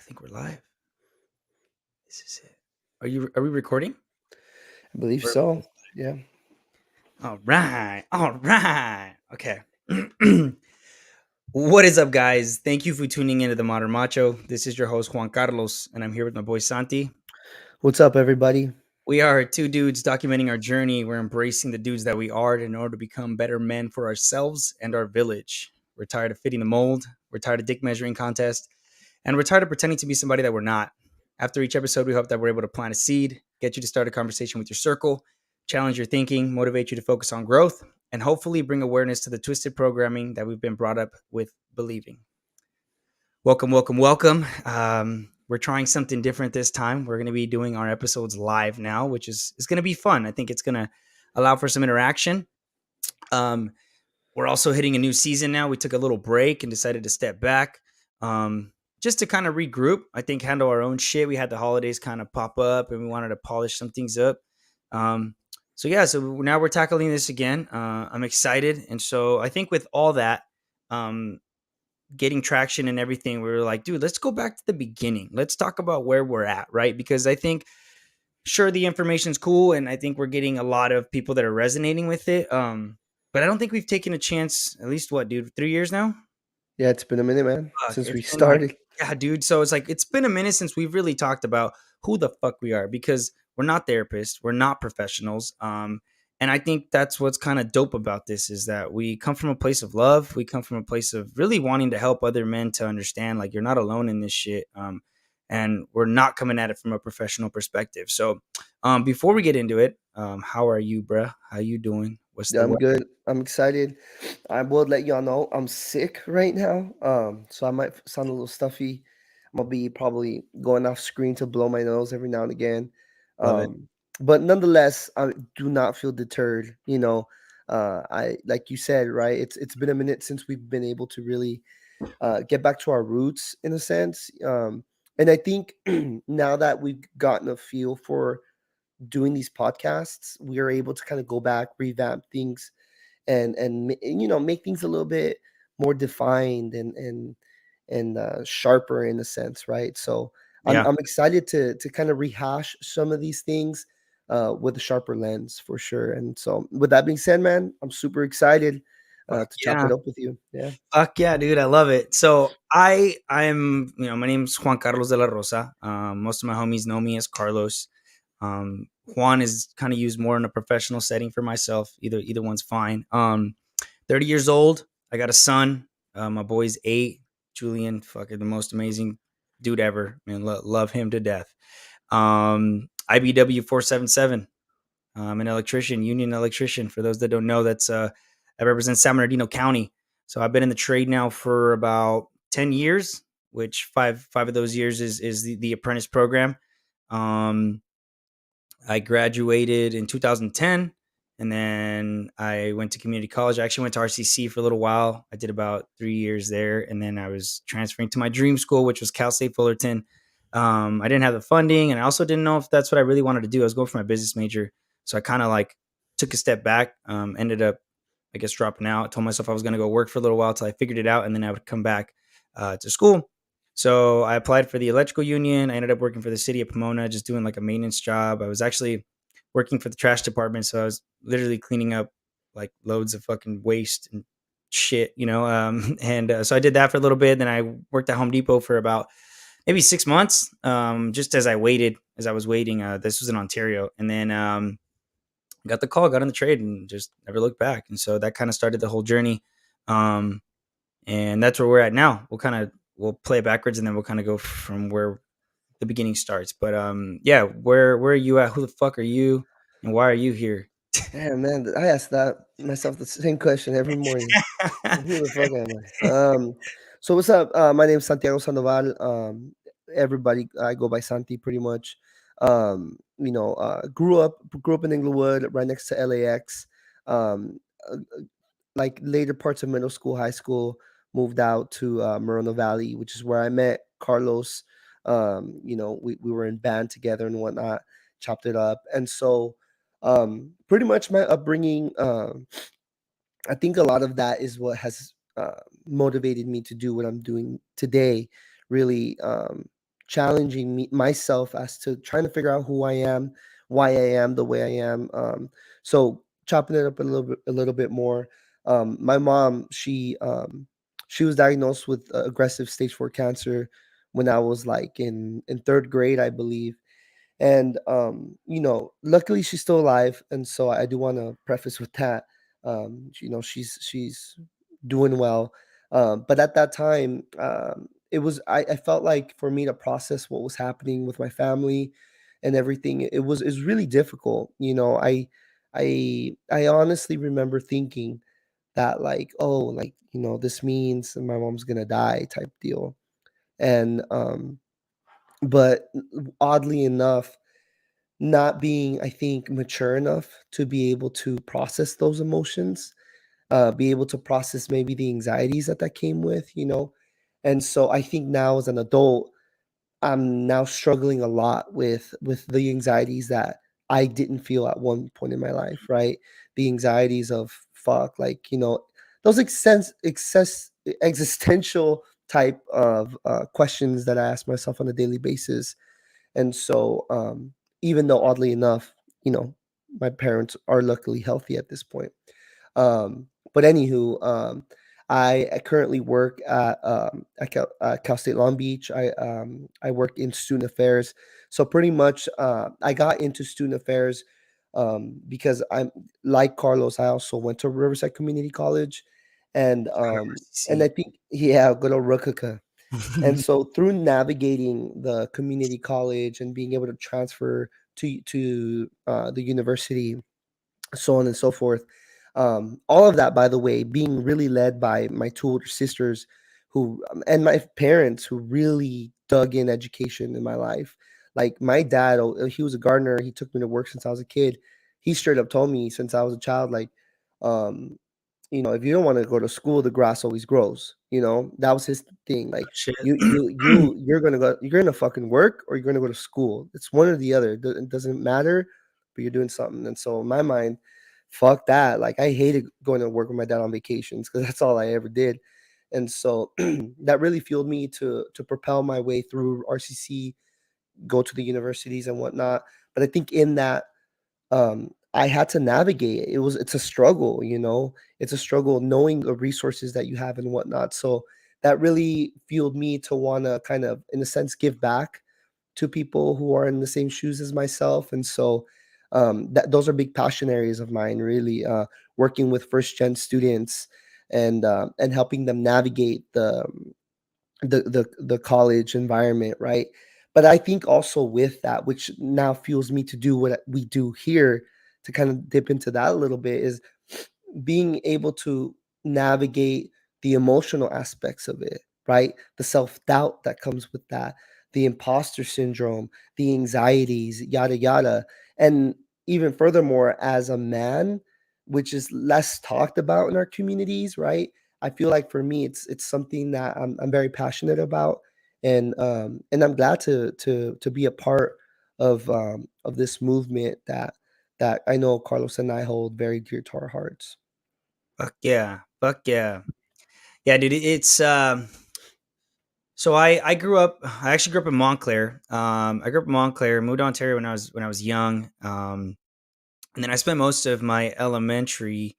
think we're live. This is it. Are we recording? I believe Or- so. Yeah. All right. All right. Okay. What is up, guys? Thank you for tuning into the Modern Macho. This is your host Juan Carlos, and I'm here with my boy Santi. What's up, everybody? We are two dudes documenting our journey. We're embracing the dudes that we are in order to become better men for ourselves and our village. We're tired of fitting the mold. We're tired of dick measuring contests. And we're tired of pretending to be somebody that we're not. After each episode, we hope that we're able to plant a seed, get you to start a conversation with your circle, challenge your thinking, motivate you to focus on growth, and hopefully bring awareness to the twisted programming that we've been brought up with believing. Welcome, welcome, welcome. We're trying something different this time. We're going to be doing our episodes live now, which is going to be fun. I think it's going to allow for some interaction. Um, we're also hitting a new season now. We took a little break and decided to step back just to kind of regroup. I think handle our own shit. We had the holidays kind of pop up and we wanted to polish some things up. Um, so now we're tackling this again. I'm excited. And so I think with all that, um, getting traction and everything, we were like, dude, let's go back to the beginning. Let's talk about where we're at, right? Because I think sure the information's cool and I think we're getting a lot of people that are resonating with it. But I don't think we've taken a chance, at least what, dude, 3 years now? Yeah, it's been a minute, man, Fuck, since it's we been like, started. yeah, dude. So it's like it's been a minute since we've really talked about who the fuck we are because we're not therapists, we're not professionals. And I think that's what's kind of dope about this is that we come from a place of love. We come from a place of really wanting to help other men to understand like you're not alone in this shit. And we're not coming at it from a professional perspective. So before we get into it, how are you, bruh? How you doing? What's Yeah, the I'm word? good. I'm excited. I will let y'all know I'm sick right now. So I might sound a little stuffy. I'm gonna be probably going off screen to blow my nose every now and again. Love it. But nonetheless, I do not feel deterred. I like you said, right? It's been a minute since we've been able to really get back to our roots in a sense. And I think now that we've gotten a feel for doing these podcasts, we are able to kind of go back, revamp things, and make things a little bit more defined and sharper in a sense, right? So Yeah. I'm excited to kind of rehash some of these things with a sharper lens for sure. And so with that being said, man, I'm super excited Fuck to chop yeah. it up with you. Yeah. Fuck yeah, dude. I love it. So I'm my name's Juan Carlos de la Rosa. Most of my homies know me as Carlos. Juan is kind of used more in a professional setting for myself. Either one's fine. 30 years old. I got a son. My boy's 8. Julian, fucking the most amazing dude ever. Man, love him to death. IBW 477. I'm an electrician, union electrician. For those that don't know, I represent San Bernardino County. So I've been in the trade now for about 10 years, which five of those years is the apprentice program. Um, I graduated in 2010, and then I went to community college. I actually went to RCC for a little while. I did about 3 years there, and then I was transferring to my dream school, which was Cal State Fullerton. I didn't have the funding, and I also didn't know if that's what I really wanted to do. I was going for my business major, so I kind of like took a step back. Ended up, I guess, dropping out. I told myself I was going to go work for a little while till I figured it out, and then I would come back to school. So I applied for the electrical union. I ended up working for the city of Pomona, just doing like a maintenance job. I was actually working for the trash department, so I was literally cleaning up like loads of fucking waste and shit, and so I did that for a little bit. Then I worked at Home Depot for about maybe 6 months, just as I was waiting. This was in Ontario, and then got the call, got on the trade, and just never looked back. And so that kind of started the whole journey. Um, and that's where we're at now. We'll play it backwards, and then we'll kind of go from where the beginning starts. But yeah, where are you at? Who the fuck are you, and why are you here? Yeah, man, I ask that myself the same question every morning. Who the fuck am I? So what's up? My name's Santiago Sandoval. Everybody, I go by Santi pretty much. Grew up in Inglewood, right next to LAX. Uh, like later parts of middle school, high school, moved out to Moreno Valley, which is where I met Carlos. We were in band together and whatnot, chopped it up, and so pretty much my upbringing. I think a lot of that is what has motivated me to do what I'm doing today. Really, challenging myself as to trying to figure out who I am, why I am the way I am. So chopping it up a little bit more. My mom, she was diagnosed with aggressive stage 4 cancer when I was like in third grade, I believe. And luckily she's still alive, and so I do want to preface with that. She's doing well. But at that time, I felt like for me to process what was happening with my family and everything, it was really difficult. I honestly remember thinking that, like, oh, like, this means my mom's gonna die type deal. And but oddly enough, not being, I think, mature enough to be able to process those emotions, be able to process maybe the anxieties that came with. And so I think now as an adult, I'm now struggling a lot with the anxieties that I didn't feel at one point in my life, right? The anxieties of fuck, like, those existential type of questions that I ask myself on a daily basis. And so, even though oddly enough, you know, my parents are luckily healthy at this point. But anywho, I currently work at Cal State Long Beach. I work in student affairs. So pretty much, I got into student affairs because I'm like Carlos. I also went to Riverside Community College, and Shout out I RCC. think, yeah, good old Ruckaka. And so through navigating the community college and being able to transfer to the university, so on and so forth. All of that, by the way, being really led by my two older sisters, who and my parents, who really dug in education in my life. Like my dad, he was a gardener. He took me to work since I was a kid. He straight up told me since I was a child, like, um, if you don't want to go to school, the grass always grows. That was his thing. Like, Shit. you're gonna fucking work, or you're gonna go to school. It's one or the other. It doesn't matter, but you're doing something. And so in my mind, fuck that. Like, I hated going to work with my dad on vacations because that's all I ever did. And so that really fueled me to propel my way through RCC, go to the universities and whatnot. But I think in that, I had to navigate it. It's a struggle. It's a struggle knowing the resources that you have and whatnot. So that really fueled me to want to kind of, in a sense, give back to people who are in the same shoes as myself. And so those are big passion areas of mine, really, working with first gen students and helping them navigate the college environment, right? But I think also with that, which now fuels me to do what we do here, to kind of dip into that a little bit, is being able to navigate the emotional aspects of it, right? The self doubt that comes with that, the imposter syndrome, the anxieties, yada, yada. And even furthermore, as a man, which is less talked about in our communities, right? I feel like for me, it's something that I'm very passionate about, and I'm glad to be a part of this movement that I know Carlos and I hold very dear to our hearts. Fuck yeah. Fuck yeah. Yeah, dude, it's so I grew up I actually grew up in Montclair. I grew up in Montclair, moved to Ontario when I was young. And then I spent most of my elementary,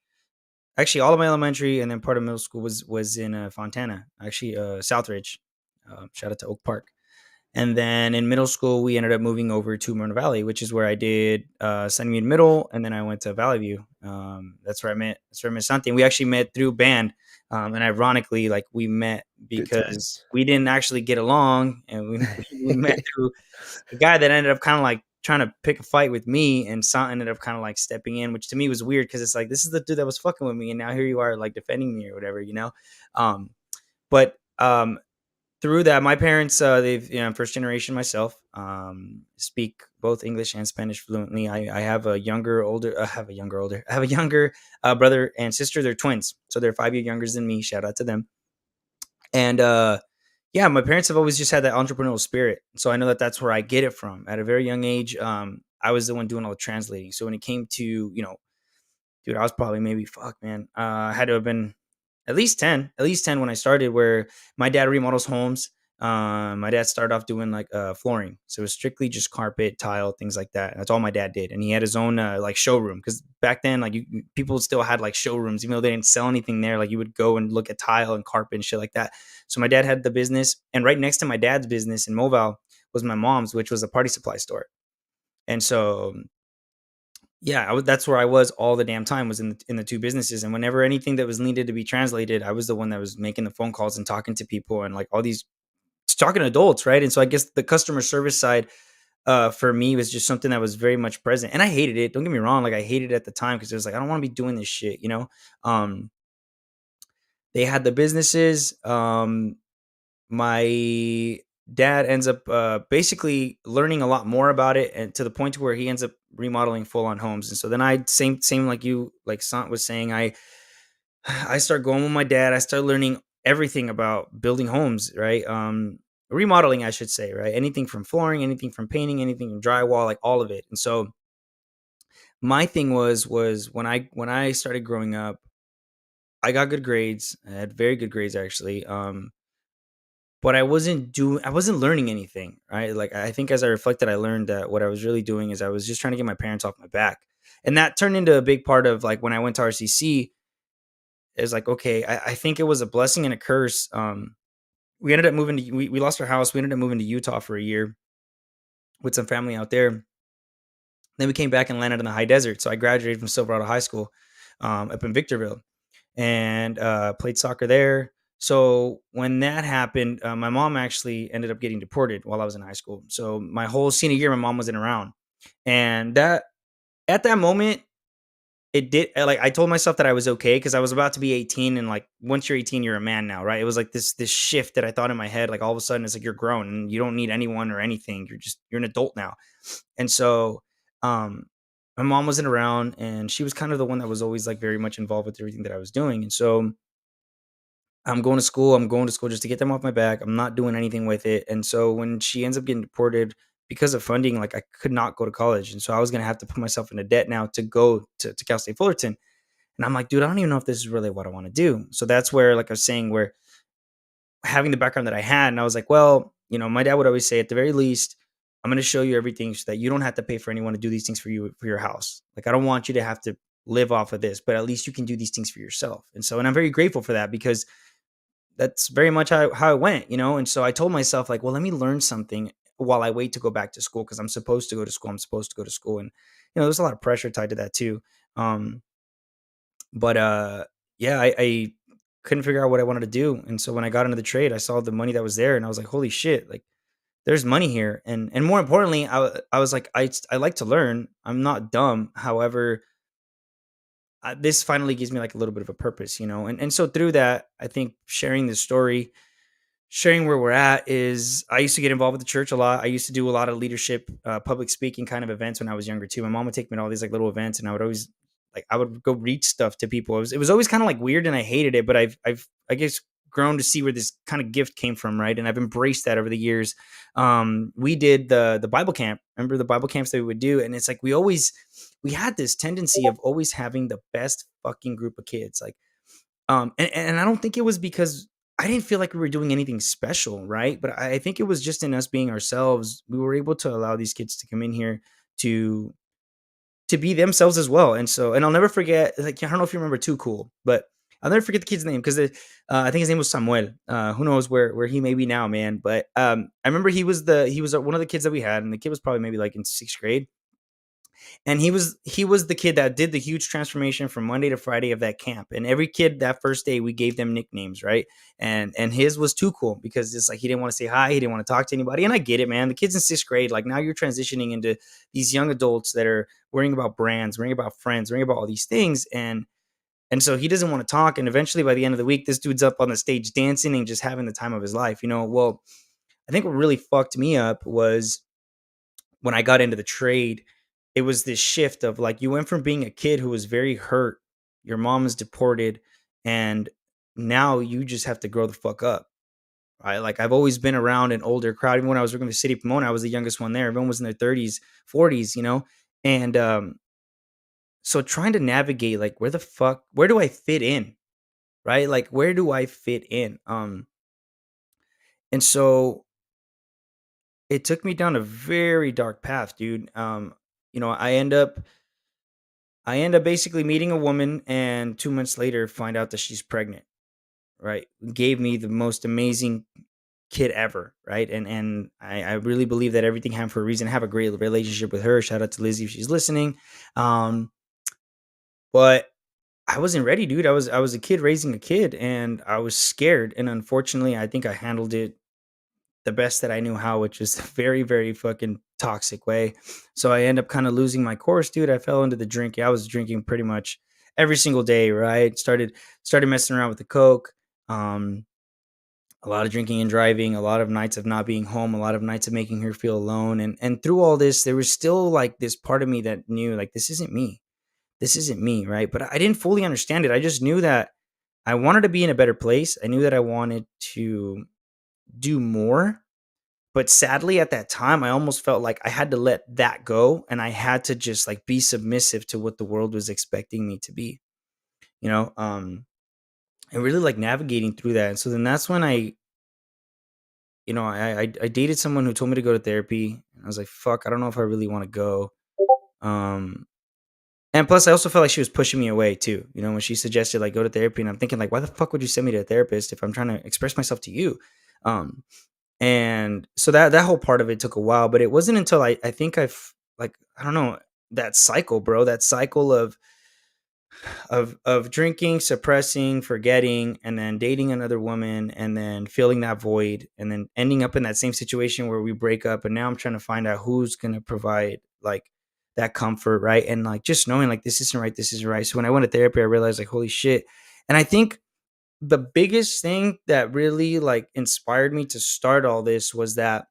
actually all of my elementary and then part of middle school was in Fontana, actually Southridge. Shout out to Oak Park. And then in middle school, we ended up moving over to Moreno Valley, which is where I did Sunnymead Middle, and then I went to Valley View. That's where I met. That's where I met Santi. And we actually met through band, and ironically, like we met Good because times. we didn't actually get along, and we met through a guy that ended up kind of like trying to pick a fight with me, and Santi ended up kind of like stepping in, which to me was weird because it's like this is the dude that was fucking with me, and now here you are like defending me or whatever. But through that, my parents, they've, I'm first generation myself, speak both English and Spanish fluently. I have a younger, older, I have a younger brother and sister. They're twins. So they're 5 years younger than me. Shout out to them. And yeah, my parents have always just had that entrepreneurial spirit. So I know that that's where I get it from. At a very young age, I was the one doing all the translating. So when it came to, dude, I was probably maybe, fuck, man, I had to have been at least 10 when I started, where my dad remodels homes. My dad started off doing like flooring, so it was strictly just carpet, tile, things like that. That's all my dad did, and he had his own like showroom because back then, like people still had like showrooms, even though they didn't sell anything there. Like you would go and look at tile and carpet and shit like that. So my dad had the business, and right next to my dad's business in Mobile was my mom's, which was a party supply store. And so yeah, that's where I was all the damn time, was in the two businesses. And whenever anything that was needed to be translated, I was the one that was making the phone calls and talking to people and like all these talking to adults, right? And so I guess the customer service side for me was just something that was very much present. And I hated it. Don't get me wrong, like I hated it at the time because it was like I don't want to be doing this shit, you know. Um, they had the businesses. My dad ends up basically learning a lot more about it, and to the point to where he ends up remodeling full on homes. And so then I same like you, like Sant was saying, I start going with my dad. I start learning everything about building homes, right? Remodeling, I should say, right? Anything from flooring, anything from painting, anything from drywall, like all of it. And so my thing was when I started growing up, I got good grades. I had very good grades actually. But I wasn't learning anything, right? Like I think as I reflected, I learned that what I was really doing is I was just trying to get my parents off my back. And that turned into a big part of like when I went to RCC, is like, okay, I think it was a blessing and a curse. We ended up moving to we lost our house. We ended up moving to Utah for a year with some family out there. Then we came back and landed in the high desert. So I graduated from Silverado High School up in Victorville and played soccer there. So when that happened, my mom actually ended up getting deported while I was in high school. So my whole senior year, my mom wasn't around, and that at that moment, it did like I told myself that I was okay because I was about to be 18, and like once you're 18, you're a man now, right? It was like this shift that I thought in my head, like all of a sudden it's like you're grown and you don't need anyone or anything. You're an adult now. And so um my mom wasn't around, and she was kind of the one that was always like very much involved with everything that I was doing. And so I'm going to school just to get them off my back. I'm not doing anything with it. And so when she ends up getting deported because of funding, like I could not go to college. And so I was gonna have to put myself into debt now to go to Cal State Fullerton. And I'm like, dude, I don't even know if this is really what I want to do. So that's where, like I was saying, where having the background that I had, and I was like, well, you know, my dad would always say, at the very least, I'm going to show you everything so that you don't have to pay for anyone to do these things for you for your house. Like, I don't want you to have to live off of this, but at least you can do these things for yourself. And so, and I'm very grateful for that because that's very much how it went, you know. And so I told myself, like, well, let me learn something while I wait to go back to school because I'm supposed to go to school. I'm supposed to go to school. And, you know, there's a lot of pressure tied to that too. Um, but yeah, I couldn't figure out what I wanted to do, and so when I got into the trade, I saw the money that was there, and I was like, "Holy shit! Like, there's money here." And more importantly, I was like, I like to learn. I'm not dumb. However, this finally gives me like a little bit of a purpose, you know. And so through that, I think sharing this story, sharing where we're at, is I used to get involved with the church a lot. I used to do a lot of leadership, public speaking kind of events when I was younger too. My mom would take me to all these like little events, and I would always like I would go read stuff to people. It was always kind of like weird, and I hated it, but I've I guess grown to see where this kind of gift came from, right? And I've embraced that over the years. We did the Bible camp. Remember the Bible camps that we would do, and it's like we had this tendency of always having the best fucking group of kids, like and I don't think it was because I didn't feel like we were doing anything special, right? But I think it was just in us being ourselves. We were able to allow these kids to come in here to to be themselves as well. And so, and I'll never forget. Like I don't know if you remember Too Cool, but I'll never forget the kid's name because I think his name was Samuel. Who knows where he may be now, man? But I remember he was one of the kids that we had, and the kid was probably maybe like in sixth grade, and he was the kid that did the huge transformation from Monday to Friday of that camp. And every kid that first day we gave them nicknames, right? And his was Too Cool because it's like he didn't want to say hi, he didn't want to talk to anybody. And I get it, man. The kids in sixth grade, like now you're transitioning into these young adults that are worrying about brands, worrying about friends, worrying about all these things. And so he doesn't want to talk. And eventually by the end of the week, this dude's up on the stage dancing and just having the time of his life, you know. Well, I think what really fucked me up was when I got into the trade, it was this shift of like you went from being a kid who was very hurt, your mom is deported, and now you just have to grow the fuck up. Right. Like I've always been around an older crowd. Even when I was working with City of Pomona, I was the youngest one there. Everyone was in their 30s, 40s, you know? And so trying to navigate like where do I fit in? Right? Like where do I fit in? And so it took me down a very dark path, dude. You know, I end up basically meeting a woman, and 2 months later find out that she's pregnant. Right, gave me the most amazing kid ever. Right, and I really believe that everything happened for a reason. I have a great relationship with her. Shout out to Lizzie if she's listening. Um, but I wasn't ready, dude. I was a kid raising a kid, and I was scared. And unfortunately, I think I handled it the best that I knew how, which is a very, very fucking toxic way. So I end up kind of losing my course, dude. I fell into the drinking. I was drinking pretty much every single day, right? Started messing around with the coke. Um, a lot of drinking and driving, a lot of nights of not being home, a lot of nights of making her feel alone. And through all this, there was still like this part of me that knew like this isn't me. This isn't me, right? But I didn't fully understand it. I just knew that I wanted to be in a better place. I knew that I wanted to do more, but sadly, at that time, I almost felt like I had to let that go, and I had to just, like, be submissive to what the world was expecting me to be, you know? And really, like, navigating through that, and so then that's when I dated someone who told me to go to therapy, and I was like, "Fuck, I don't know if I really wanna go." Um, and plus, I also felt like she was pushing me away too, when she suggested, like, go to therapy, and I'm thinking, like, "Why the fuck would you send me to a therapist if I'm trying to express myself to you?" Um And so that whole part of it took a while, but it wasn't until I think like, I don't know, that cycle, bro, that cycle of drinking, suppressing, forgetting, and then dating another woman, and then feeling that void, and then ending up in that same situation where we break up, and now I'm trying to find out who's gonna provide, like, that comfort, right? And, like, just knowing, like, this isn't right, this isn't right. So when I went to therapy, I realized, like, holy shit. And I think the biggest thing that really, like, inspired me to start all this was that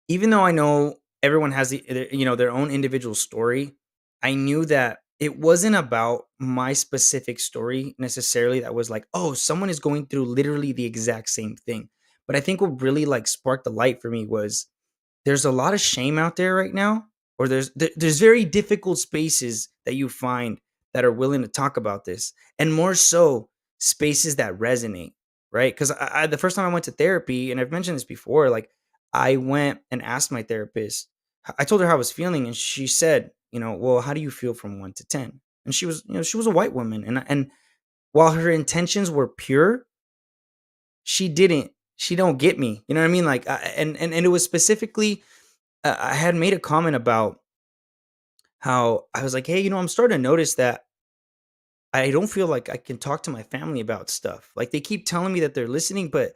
even though I know everyone has their own individual story, I knew that it wasn't about my specific story necessarily that was like, "Oh, someone is going through literally the exact same thing." But I think what really, like, sparked the light for me was there's a lot of shame out there right now, or there's very difficult spaces that you find that are willing to talk about this, and more so spaces that resonate, right? Because the first time I went to therapy, and I've mentioned this before, like, I went and asked my therapist. I told her how I was feeling, and she said, "Well, how do you feel from 1 to 10?" And she was a white woman, and while her intentions were pure, she didn't. She don't get me. You know what I mean? Like, and it was specifically I had made a comment about how I was like, "Hey, I'm starting to notice that I don't feel like I can talk to my family about stuff. Like, they keep telling me that they're listening, but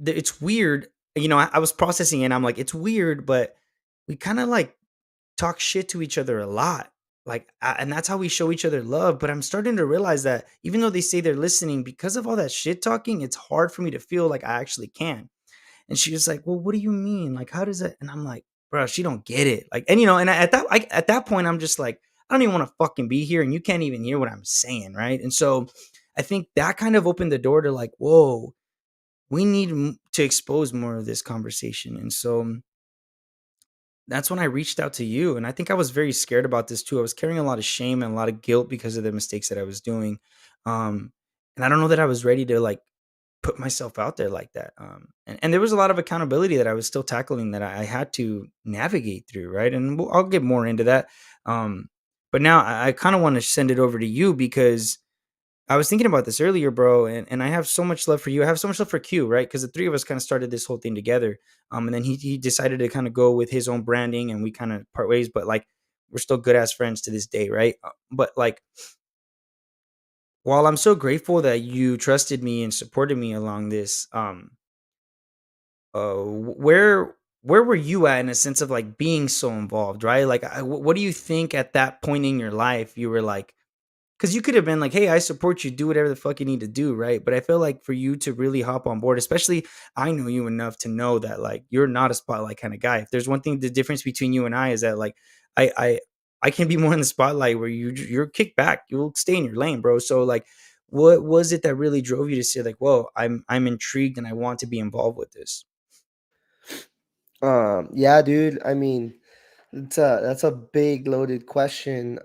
it's weird." I was processing it, and I'm like, "It's weird, but we kind of like talk shit to each other a lot." Like, and that's how we show each other love. But I'm starting to realize that even though they say they're listening, because of all that shit talking, it's hard for me to feel like I actually can. And she was like, "Well, what do you mean? Like, how does it?" And I'm like, "Bro, she don't get it." Like, and at that point, I'm just like, I don't even want to fucking be here, and you can't even hear what I'm saying, right? And so, I think that kind of opened the door to like, whoa, we need to expose more of this conversation. And so that's when I reached out to you, and I think I was very scared about this too. I was carrying a lot of shame and a lot of guilt because of the mistakes that I was doing, um, and I don't know that I was ready to like put myself out there like that. And there was a lot of accountability that I was still tackling that I had to navigate through, right? And I'll get more into that. Um, but now I kind of want to send it over to you because I was thinking about this earlier, bro, and I have so much love for you. I have so much love for Q, right? Because the three of us kind of started this whole thing together. And then he decided to kind of go with his own branding, and we kind of part ways. But like, we're still good as friends to this day, right? But like, while I'm so grateful that you trusted me and supported me along this, where were you at in a sense of like being so involved, right? Like, what do you think at that point in your life you were like? Because you could have been like, "Hey, I support you. Do whatever the fuck you need to do," right? But I feel like for you to really hop on board, especially I know you enough to know that like you're not a spotlight kind of guy. If there's one thing, the difference between you and I is that like I I I can be more in the spotlight where you're kicked back. You'll stay in your lane, bro. So like, what was it that really drove you to say like, "Whoa, I'm intrigued and I want to be involved with this"? Yeah, dude. I mean, that's a big loaded question.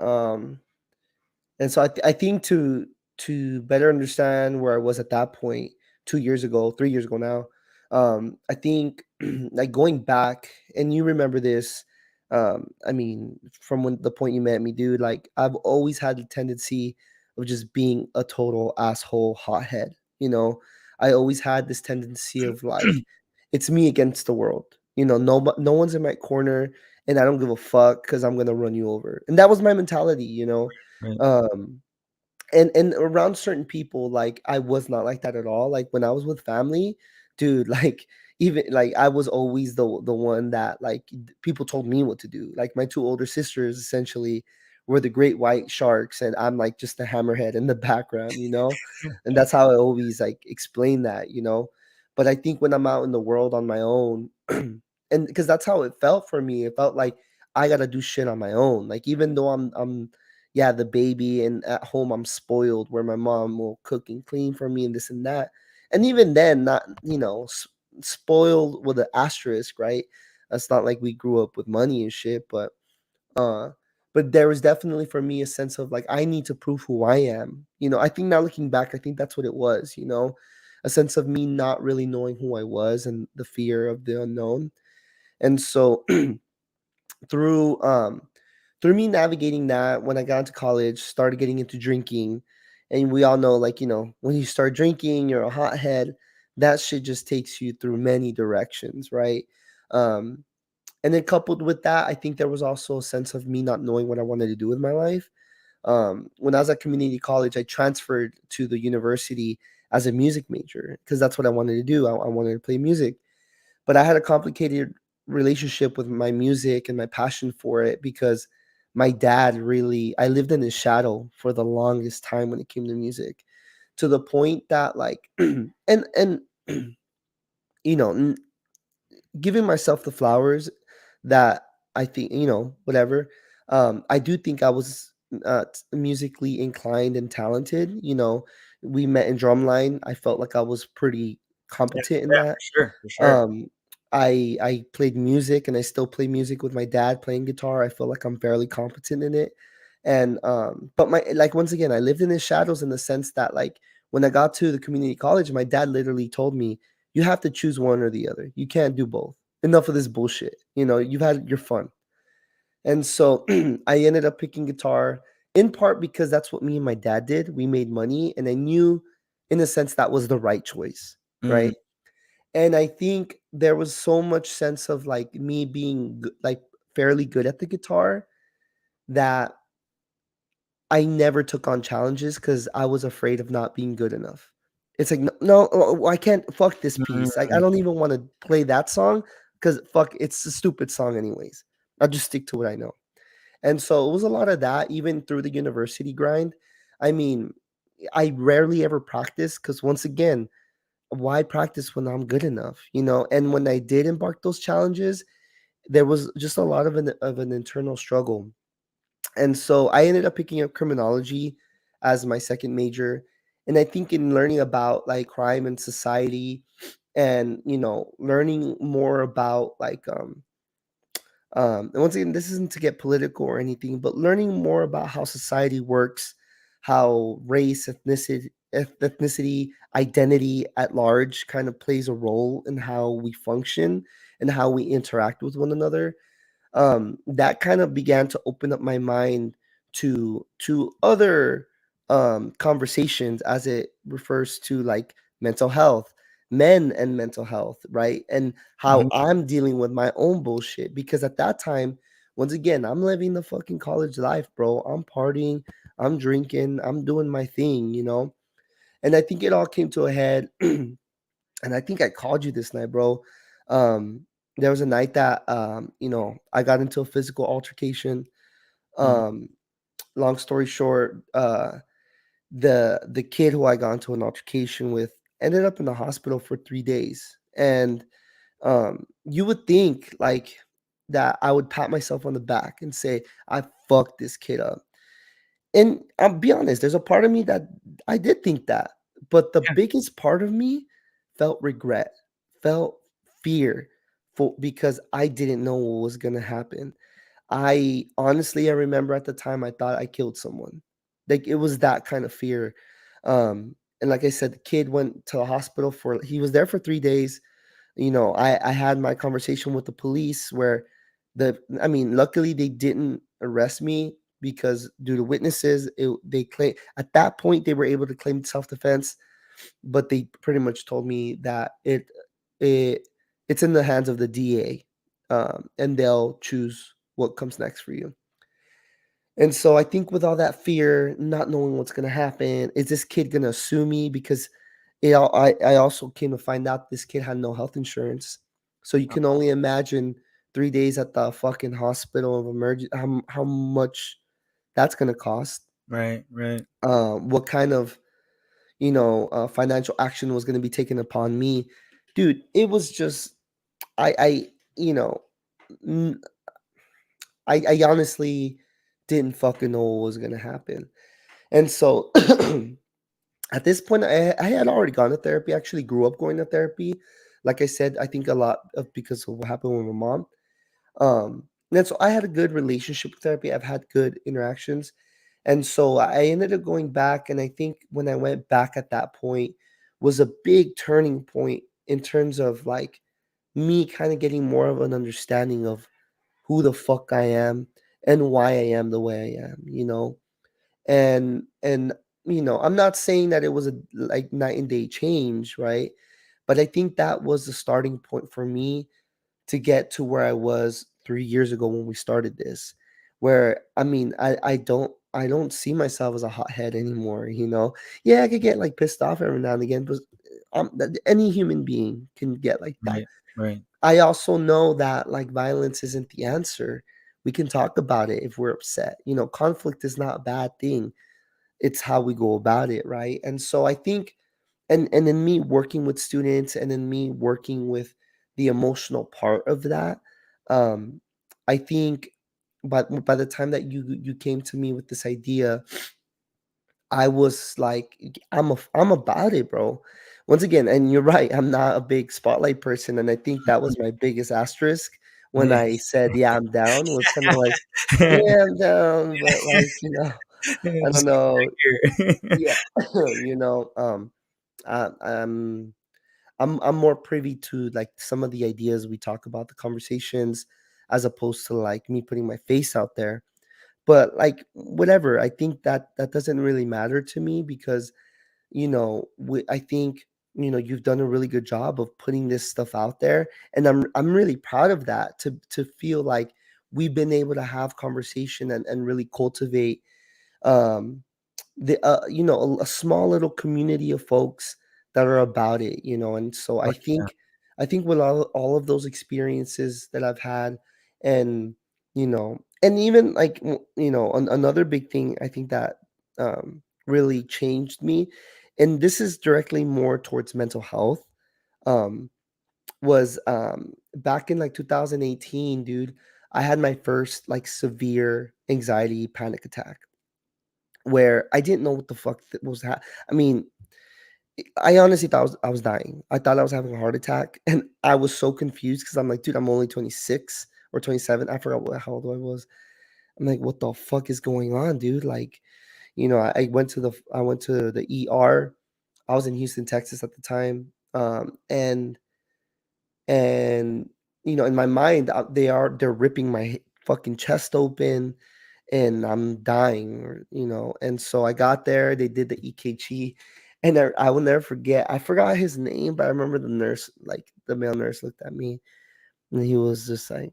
And so I think to better understand where I was at that point, 2 years ago, 3 years ago now. I think like going back, and you remember this. I mean, from when the point you met me, dude, like I've always had the tendency of just being a total asshole hothead. You know, I always had this tendency of like, it's me against the world. No one's in my corner, and I don't give a fuck because I'm gonna run you over. And that was my mentality. Right. Um, and around certain people, like, I was not like that at all. Like, when I was with family, dude, like, even like, I was always the one that, like, people told me what to do. Like, my 2 older sisters essentially were the great white sharks, and I'm, like, just the hammerhead in the background? And that's how I always, like, explain that? But I think when I'm out in the world on my own, and because that's how it felt for me. It felt like I gotta do shit on my own. Like, even though I'm yeah, the baby, and at home I'm spoiled where my mom will cook and clean for me and this and that. And even then, not, spoiled with an asterisk, right? It's not like we grew up with money and shit, uh but there was definitely for me a sense of like I need to prove who I am. I think now looking back, I think that's what it was. A sense of me not really knowing who I was and the fear of the unknown. And so through through me navigating that, when I got into college, started getting into drinking, and we all know, like, when you start drinking, you're a hothead. That shit just takes you through many directions, right? Um, and then coupled with that, I think there was also a sense of me not knowing what I wanted to do with my life. When I was at community college, I transferred to the university as a music major because that's what I wanted to do. I wanted to play music, but I had a complicated relationship with my music and my passion for it because my dad really I lived in his shadow for the longest time when it came to music, to the point that, like, and you know n- giving myself the flowers that I think, whatever. I do think I was musically inclined and talented. We met in drumline. I felt like I was pretty Yeah, competent in yeah, for that. sure, for sure. um, I played music, and I still play music with my dad playing guitar. I feel like I'm fairly competent in it. And but my like once again, I lived in his shadows in the sense that, like, when I got to the community college, my dad literally told me, "You have to choose one or the other. You can't do both. Enough of this bullshit. You've had your fun." And so I ended up picking guitar, in part because that's what me and my dad did. We made money, and I knew, in a sense, that was the right choice, Mm, right? And I think there was so much sense of, like, me being like fairly good at the guitar that I never took on challenges because I was afraid of not being good enough. It's like, no, no, I can't. Fuck this piece. Like, I mm, don't even want to play that song because fuck, it's a stupid song anyways. I'll just stick to what I know. And so it was a lot of that, even through the university grind. I mean, I rarely ever practice because, once again, why practice when I'm good enough? And when I did embark those challenges, there was just a lot of an internal struggle. And so I ended up picking up criminology as my second major. And I think in learning about, like, crime and society, and learning more about, like, and once again, this isn't to get political or anything, but learning more about how society works, how race, ethnicity, identity at large kind of plays a role in how we function and how we interact with one another. That kind of began to open up my mind to other conversations as it refers to, like, mental health, men and mental health, right? And how mhm, I'm dealing with my own bullshit, because at that time, once again, I'm living the fucking college life, bro. I'm partying, I'm drinking, I'm doing my thing. And I think it all came to a head. And I think I called you this night, bro. There was a night that, I got into a physical altercation. mm, Um, Long story short, the kid who I got into an altercation with ended up in the hospital for 3 days. And you would think, like, that I would pat myself on the back and say, I fucked this kid up. And I'll be honest, there's a part of me that I did think that, but the yeah, biggest part of me felt regret, felt fear, for because I didn't know what was gonna happen. I remember at the time I thought I killed someone. Like, it was that kind of fear. and like I said, the kid went to the hospital for he was there for 3 days. I had my conversation with the police where I mean, luckily they didn't arrest me because due to witnesses, they claim at that point they were able to claim self-defense, but they pretty much told me that it it's in the hands of the DA, and they'll choose what comes next for you. And so I think with all that fear, not knowing what's gonna happen, is this kid gonna sue me? Because I also came to find out this kid had no health insurance. So you can only imagine 3 days at the fucking hospital of emergency how much that's gonna cost. Right, right, What kind of, financial action was gonna be taken upon me. Dude, it was just I you know, n I honestly didn't fucking know what was gonna happen. And so at this point, I had already gone to therapy. I actually grew up going to therapy. Like I said, I think a lot of because of what happened with my mom. And so I had a good relationship with therapy. I've had good interactions. And so I ended up going back. And I think when I went back at that point was a big turning point in terms of like me kind of getting more of an understanding of who the fuck I am and why I am the way I am. And I'm not saying that it was a like night and day change, right? But I think that was the starting point for me to get to where I was 3 years ago when we started this, where I mean, I don't see myself as a hothead anymore. Yeah, I could get like pissed off every now and again, but any human being can get like that. right, right. I also know that like violence isn't the answer. We can talk about it if we're upset. Conflict is not a bad thing, it's how we go about it, right? And so I think, and then me working with students and then me working with the emotional part of that, um I think by the time that you came to me with this idea, I was like, I'm about it, bro. Once again, and you're right, I'm not a big spotlight person, and I think that was my biggest asterisk when Yeah. I said, "Yeah, I'm down." Was kind of like, "Yeah, I'm down," but like, I don't Just get know. back here. Yeah, you know, I, I'm more privy to like some of the ideas we talk about, the conversations, as opposed to like me putting my face out there. But like whatever, I think that that doesn't really matter to me because I think you've done a really good job of putting this stuff out there, and I'm really proud of that. To feel like we've been able to have conversation and really cultivate um a small little community of folks that are about it. And so Oh, yeah. I think with all of those experiences that I've had, and even like another big thing I think that really changed me, and this is directly more towards mental health, um was back in like 2018, dude. I had my first like severe anxiety panic attack where I didn't know what the fuck I mean, I honestly thought I was dying. I thought I was having a heart attack, and I was so confused because I'm like, dude, I'm only 26 or 27. I forgot how old I was. I'm like, what the fuck is going on, dude? Like, I went to the ER. I was in Houston, Texas at the time, and in my mind, they're ripping my fucking chest open, and I'm dying, and so I got there, they did the EKG, and I will never forget, I forgot his name, but I remember the nurse, like, the male nurse looked at me, and he was just like,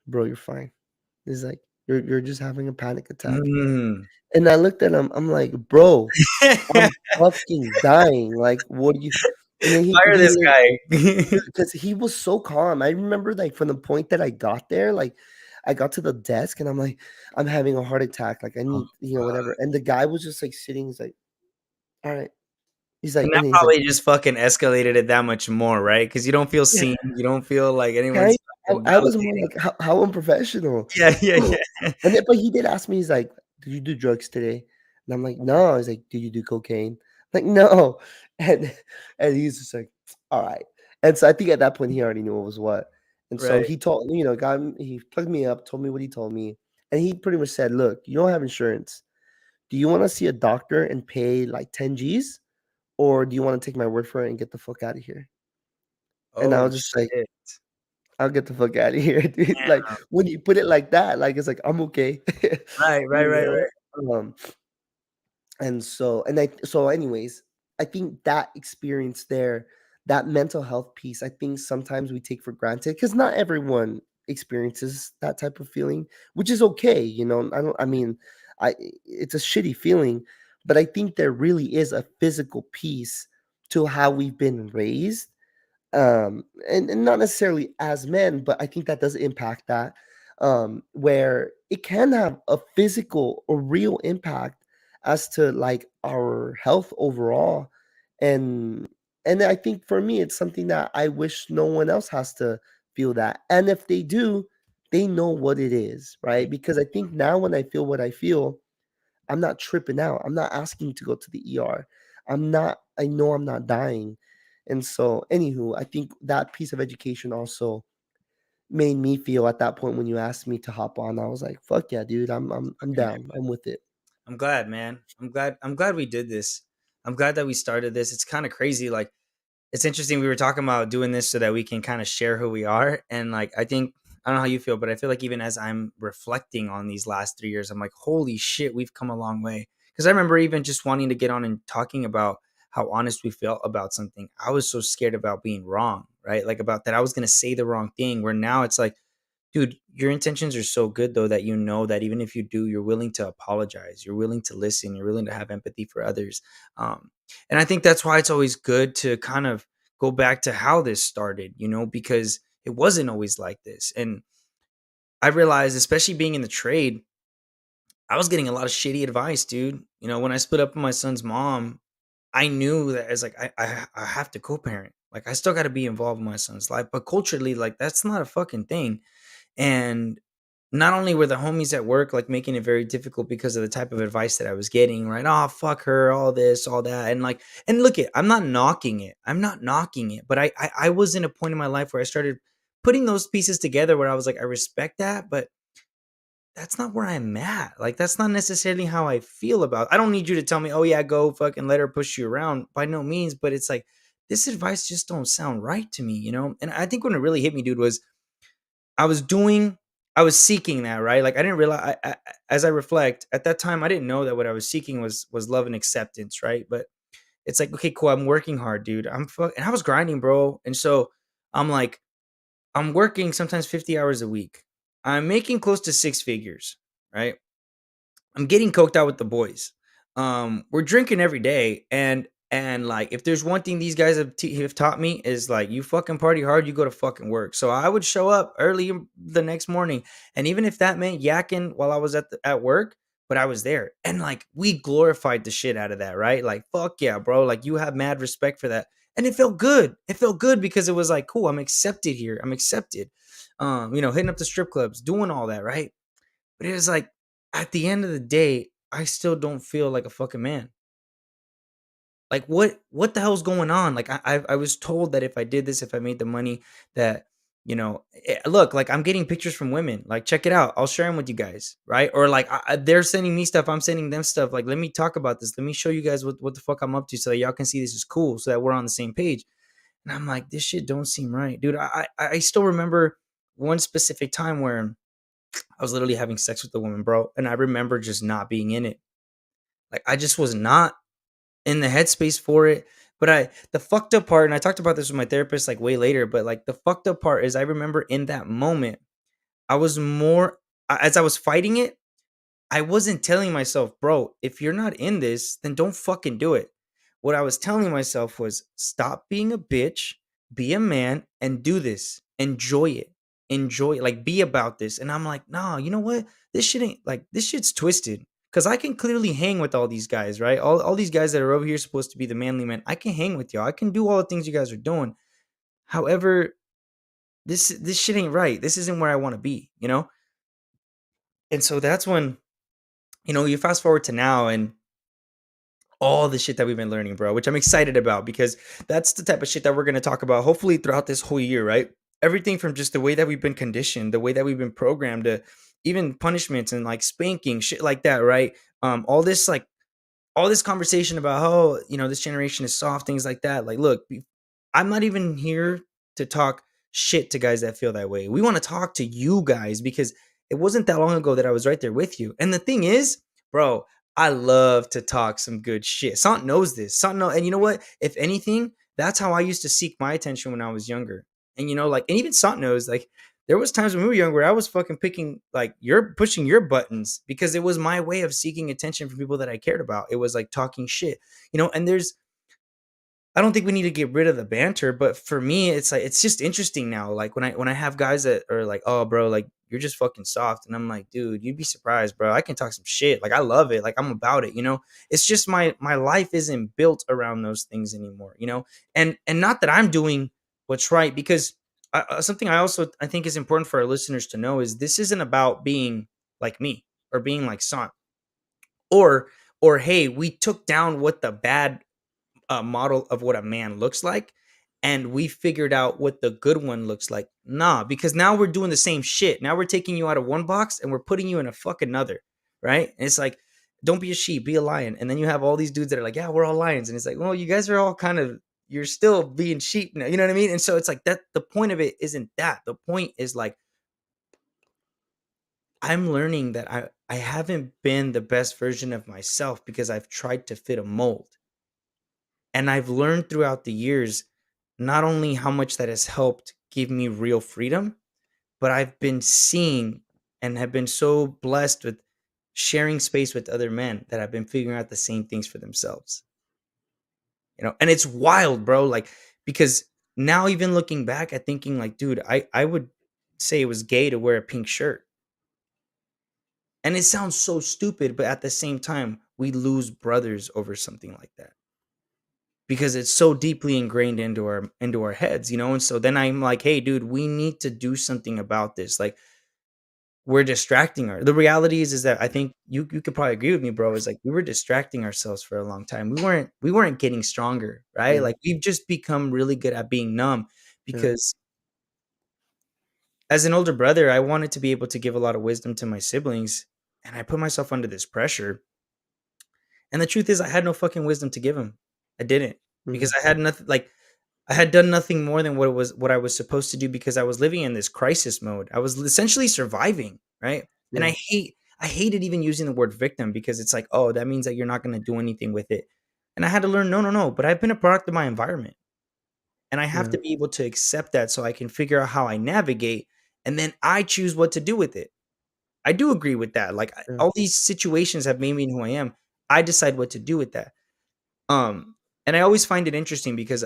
"Bro, you're fine." He's like, "You're just having a panic attack." Mm. And I looked at him, I'm like, "Bro, I'm fucking dying, like, what do you," and then Fire he this lit guy. because he was so calm. I remember, like, from the point that I got there, like, I got to the desk and I'm like, "I'm having a heart attack, like, I Oh, need," fuck. whatever, and the guy was just, like, sitting, he's like, "Alright." He's like And that and he's like, probably just fucking escalated it that much more, right? Because you don't feel "Yeah, seen, you don't feel like kind." anyone's fucking I was more validating. like, "How unprofessional." Yeah, yeah, yeah. And then but he did ask me, he's like, "Did you do drugs today?" And I'm like, "No." He's like, "Did you do cocaine?" Like, "No." And he's just like, "Alright." And so I think at that point, he already knew what was what. And so Right. he told he plugged me up, told me what he told me, and he pretty much said, "Look, you don't have insurance. Do you wanna see a doctor and pay, like, 10 Gs? or do you want to take my word for it and get the fuck out of here? And I Oh was just like, shit. I'll get the fuck out of here, dude. Like when you put it like that, like it's like I'm okay, Right, right, you right, know. right. And so and I so anyways, I think that experience there, that mental health piece, I think sometimes we take for granted because not everyone experiences that type of feeling, which is okay, you know. I mean, I it's a shitty feeling, but I think there really is a physical piece to how we've been raised, and not necessarily as men, but I think that does impact that, where it can have a physical or real impact as to like our health overall, and I think for me it's something that I wish no one else has to feel that, and if they do, they know what it is, right? Because I think now when I feel what I feel, I'm not tripping out. I'm not asking to go to the ER. I know I'm not dying. And so, anywho, I think that piece of education also made me feel at that point when you asked me to hop on, I was like, fuck yeah, dude. I'm Yeah, down. I'm with it. I'm glad, man. I'm glad we did this. I'm glad that we started this. It's kind of crazy. Like, it's interesting. We were talking about doing this so that we can kind of share who we are. And like, I think, I don't know how you feel, but I feel like even as I'm reflecting on these last 3 years, I'm like, holy shit, we've come a long way. Because I remember even just wanting to get on and talking about how honest we felt about something. I was so scared about being wrong, right? Like, about that I was going to say the wrong thing, where now it's like, dude, your intentions are so good though that you know that even if you do, you're willing to apologize, you're willing to listen, you're willing to have empathy for others. And I think that's why it's always good to kind of go back to how this started, because it wasn't always like this. And I realized, especially being in the trade, I was getting a lot of shitty advice, dude. When I split up with my son's mom, I knew that it's like I have to co-parent. Like, I still got to be involved in my son's life, but culturally, like, that's not a fucking thing. And not only were the homies at work like making it very difficult because of the type of advice that I was getting, right? Oh, fuck her, all this, all that. And like, and look, I'm not knocking it. I'm not knocking it. But I was in a point in my life where I started putting those pieces together where I was like, I respect that, but that's not where I'm at. Like, that's not necessarily how I feel about. I don't need you to tell me, oh yeah, go fucking let her push you around. By no means. But it's like, this advice just don't sound right to me. And I think when it really hit me, dude, was I was doing I was seeking that, right? Like, I didn't realize, as I reflect, at that time, I didn't know that what I was seeking was love and acceptance, right? But it's like, okay, cool. I'm working hard, dude. And I was grinding, bro. And so I'm like, I'm working sometimes 50 hours a week. I'm making close to six figures, right? I'm getting coked out with the boys. We're drinking every day, and like, if there's one thing these guys have taught me is like, you fucking party hard, you go to fucking work. So I would show up early the next morning, and even if that meant yakking while I was at work, but I was there, and like, we glorified the shit out of that, right? Like, fuck yeah, bro. Like, you have mad respect for that, and it felt good. It felt good because it was like, cool, I'm accepted here. I'm accepted. Hitting up the strip clubs, doing all that, right? But it was like, at the end of the day, I still don't feel like a fucking man. Like, what the hell's going on? Like, I was told that if I did this, if I made the money, that look, like, I'm getting pictures from women. Like, check it out. I'll share them with you guys, right? Or like, they're sending me stuff, I'm sending them stuff. Like, let me talk about this. Let me show you guys what the fuck I'm up to, so that y'all can see this is cool, so that we're on the same page. And I'm like, this shit don't seem right, dude. I still remember one specific time where I was literally having sex with the woman, bro. And I remember just not being in it. Like, I just was not in the headspace for it. But the fucked up part, and I talked about this with my therapist like way later, but like, the fucked up part is, I remember in that moment, I was more, as I was fighting it, I wasn't telling myself, bro, if you're not in this, then don't fucking do it. What I was telling myself was, stop being a bitch, be a man, and do this. Enjoy it. Enjoy it. Like, be about this. And I'm like, nah, you know what? This shit ain't like, this shit's twisted. Cause I can clearly hang with all these guys, right? All these guys that are over here supposed to be the manly men. I can hang with y'all. I can do all the things you guys are doing. However, this shit ain't right. This isn't where I want to be? And so that's when, you fast forward to now, and all the shit that we've been learning, bro, which I'm excited about, because that's the type of shit that we're going to talk about hopefully throughout this whole year, right? Everything from just the way that we've been conditioned, the way that we've been programmed, to even punishments and like spanking, shit like that, right? All this, like, all this conversation about how, this generation is soft, things like that. Like, look, I'm not even here to talk shit to guys that feel that way. We want to talk to you guys because it wasn't that long ago that I was right there with you. And the thing is, bro, I love to talk some good shit. Sant knows this. Sant know, and you know what? If anything, that's how I used to seek my attention when I was younger. And like, and even Sant knows, like, there was times when we were younger where I was fucking picking, like, you're pushing your buttons because it was my way of seeking attention from people that I cared about. It was like talking shit, and I don't think we need to get rid of the banter, but for me, it's like it's just interesting now. Like when I have guys that are like, "Oh, bro, like you're just fucking soft," and I'm like, "Dude, you'd be surprised, bro. I can talk some shit. Like I love it. Like I'm about it. It's just my life isn't built around those things anymore. And not that I'm doing what's right because something I think is important for our listeners to know is this isn't about being like me or being like Son or hey, we took down what the bad model of what a man looks like and we figured out what the good one looks like. Nah, because now we're doing the same shit. Now we're taking you out of one box and we're putting you in a fucking other, right? And it's like, don't be a sheep, be a lion. And then you have all these dudes that are like, yeah, we're all lions. And it's like, well, you guys are all kind of, you're still being sheep now. You know what I mean? And so it's like that the point of it isn't that. The point is like I'm learning that I haven't been the best version of myself because I've tried to fit a mold. And I've learned throughout the years not only how much that has helped give me real freedom, but I've been seeing and have been so blessed with sharing space with other men that have been figuring out the same things for themselves. And it's wild, bro. Like, because now even looking back at thinking like, dude, I would say it was gay to wear a pink shirt. And it sounds so stupid, but at the same time, we lose brothers over something like that because it's so deeply ingrained into our heads. And so then I'm like, hey dude, we need to do something about this. Like, we're distracting the reality is that I think you could probably agree with me, bro, is like we were distracting ourselves for a long time. We weren't getting stronger, right? Yeah, Like we've just become really good at being numb yeah, because as an older brother, I wanted to be able to give a lot of wisdom to my siblings, and I put myself under this pressure. And the truth is I had no fucking wisdom to give them. I didn't, mhm, because I had nothing. Like, I had done nothing more than what I was supposed to do because I was living in this crisis mode. I was essentially surviving, right? And yeah, I hated even using the word victim because it's like, oh, that means that you're not going to do anything with it. And I had to learn, no, no, no. But I've been a product of my environment, and I have yeah, to be able to accept that so I can figure out how I navigate, and then I choose what to do with it. I do agree with that. Like yeah, all these situations have made me who I am. I decide what to do with that. Um, and I always find it interesting because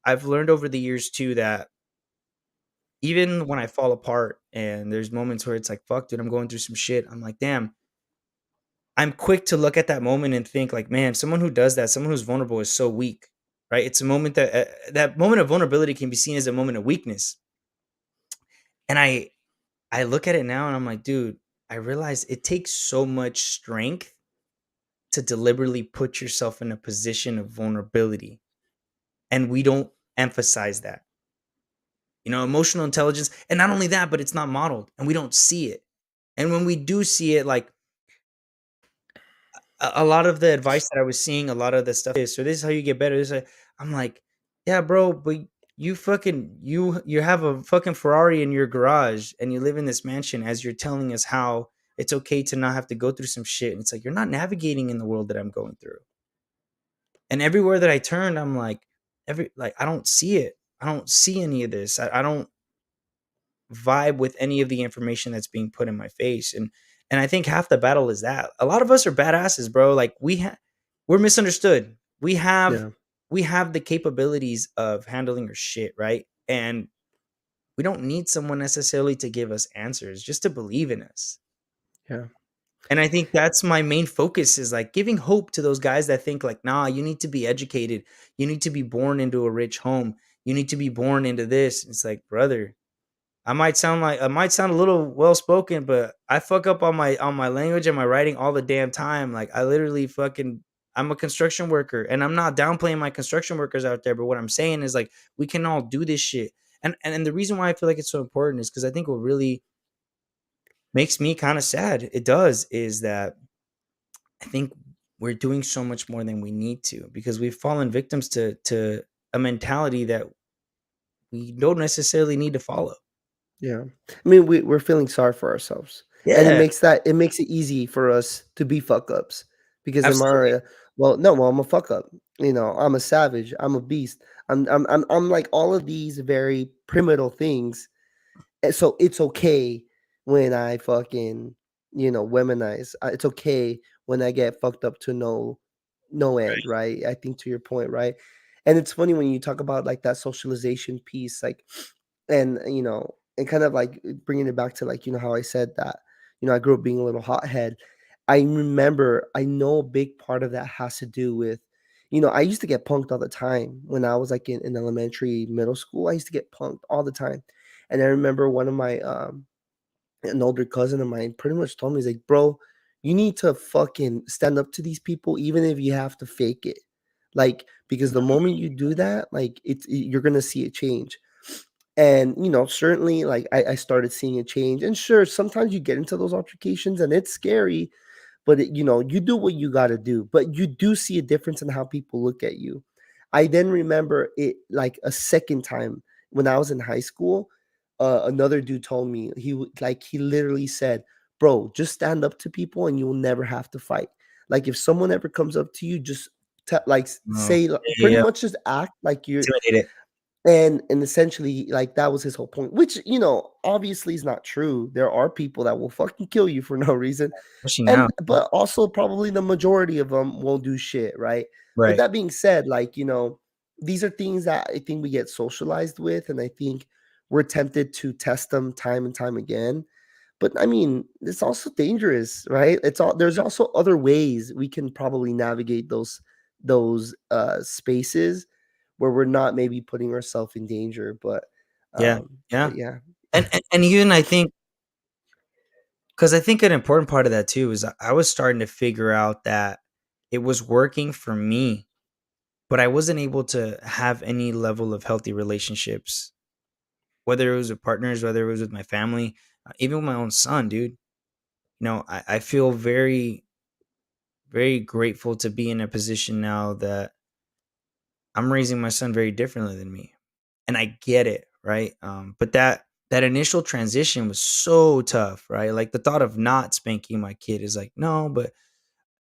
I've learned over the years too that even when I fall apart and there's moments where it's like, fuck, dude, I'm going through some shit. I'm like, damn, I'm quick to look at that moment and think like, man, someone who does that, someone who's vulnerable is so weak, right? It's a moment that moment of vulnerability can be seen as a moment of weakness. And I look at it now and I'm like, dude, I realize it takes so much strength to deliberately put yourself in a position of vulnerability. And we don't emphasize that. Emotional intelligence. And not only that, but it's not modeled and we don't see it. And when we do see it, like a lot of the advice that I was seeing, a lot of the stuff is, so this is how you get better. I'm like, yeah, bro, but you have a fucking Ferrari in your garage and you live in this mansion as you're telling us how it's okay to not have to go through some shit. And it's like, you're not navigating in the world that I'm going through. And everywhere that I turned, I'm like, I don't see it. I don't see any of this. I don't vibe with any of the information that's being put in my face. And I think half the battle is that a lot of us are badasses, bro. Like we're misunderstood. yeah, We have the capabilities of handling our shit, right? And we don't need someone necessarily to give us answers, just to believe in us. yeah, And I think that's my main focus, is like giving hope to those guys that think like, nah, you need to be educated. You need to be born into a rich home. You need to be born into this. It's like, brother, I might sound a little well spoken, but I fuck up on my language and my writing all the damn time. Like I literally fucking I'm a construction worker, and I'm not downplaying my construction workers out there, but what I'm saying is like we can all do this shit. And the reason why I feel like it's so important is because I think what really makes me kind of sad, it does, is that I think we're doing so much more than we need to because we've fallen victims to a mentality that we don't necessarily need to follow. Yeah. I mean, we're feeling sorry for ourselves, and Yeah, it makes it easy for us to be fuck ups because in absolutely. my well, no, well, I'm a fuck up. You know, I'm a savage. I'm a beast. I'm like all of these very primitive things. And so it's okay when I fucking, womanize. It's okay when I get fucked up to no end, right? I think to your point, right? And it's funny when you talk about like that socialization piece, like, and and kind of like bringing it back to like how I said that I grew up being a little hothead. I remember I know a big part of that has to do with I used to get punked all the time when I was like in elementary, middle school. I used to get punked all the time, and I remember one of my an older cousin of mine pretty much told me, he's like, "Bro, you need to fucking stand up to these people, even if you have to fake it, like because the moment you do that, like you're gonna see it change." And certainly, like I started seeing a change. And sure, sometimes you get into those altercations, and it's scary, but you do what you got to do, but you do see a difference in how people look at you. I then remember it like a second time when I was in high school. Another dude told me he literally said, "Bro, just stand up to people and you'll never have to fight. Like if someone ever comes up to you, just Oh, say yeah, pretty yeah. much just act like you're." Intimidated. And essentially, like, that was his whole point, which, obviously is not true. There are people that will fucking kill you for no reason, Especially now. and but also probably the majority of them won't do shit, right? But Right. that being said, like, these are things that I think we get socialized with, and I think we're tempted to test them time and time again. But I mean, it's also dangerous, right? There's also other ways we can probably navigate those spaces where we're not maybe putting ourselves in danger. But Yeah. Yeah. yeah. And even I think, because I think an important part of that too is I was starting to figure out that it was working for me, but I wasn't able to have any level of healthy relationships, whether it was with partners, whether it was with my family, even with my own son, dude. I feel very, very grateful to be in a position now that I'm raising my son very differently than me. And I get it, right? But that initial transition was so tough, right? Like the thought of not spanking my kid is like, no, but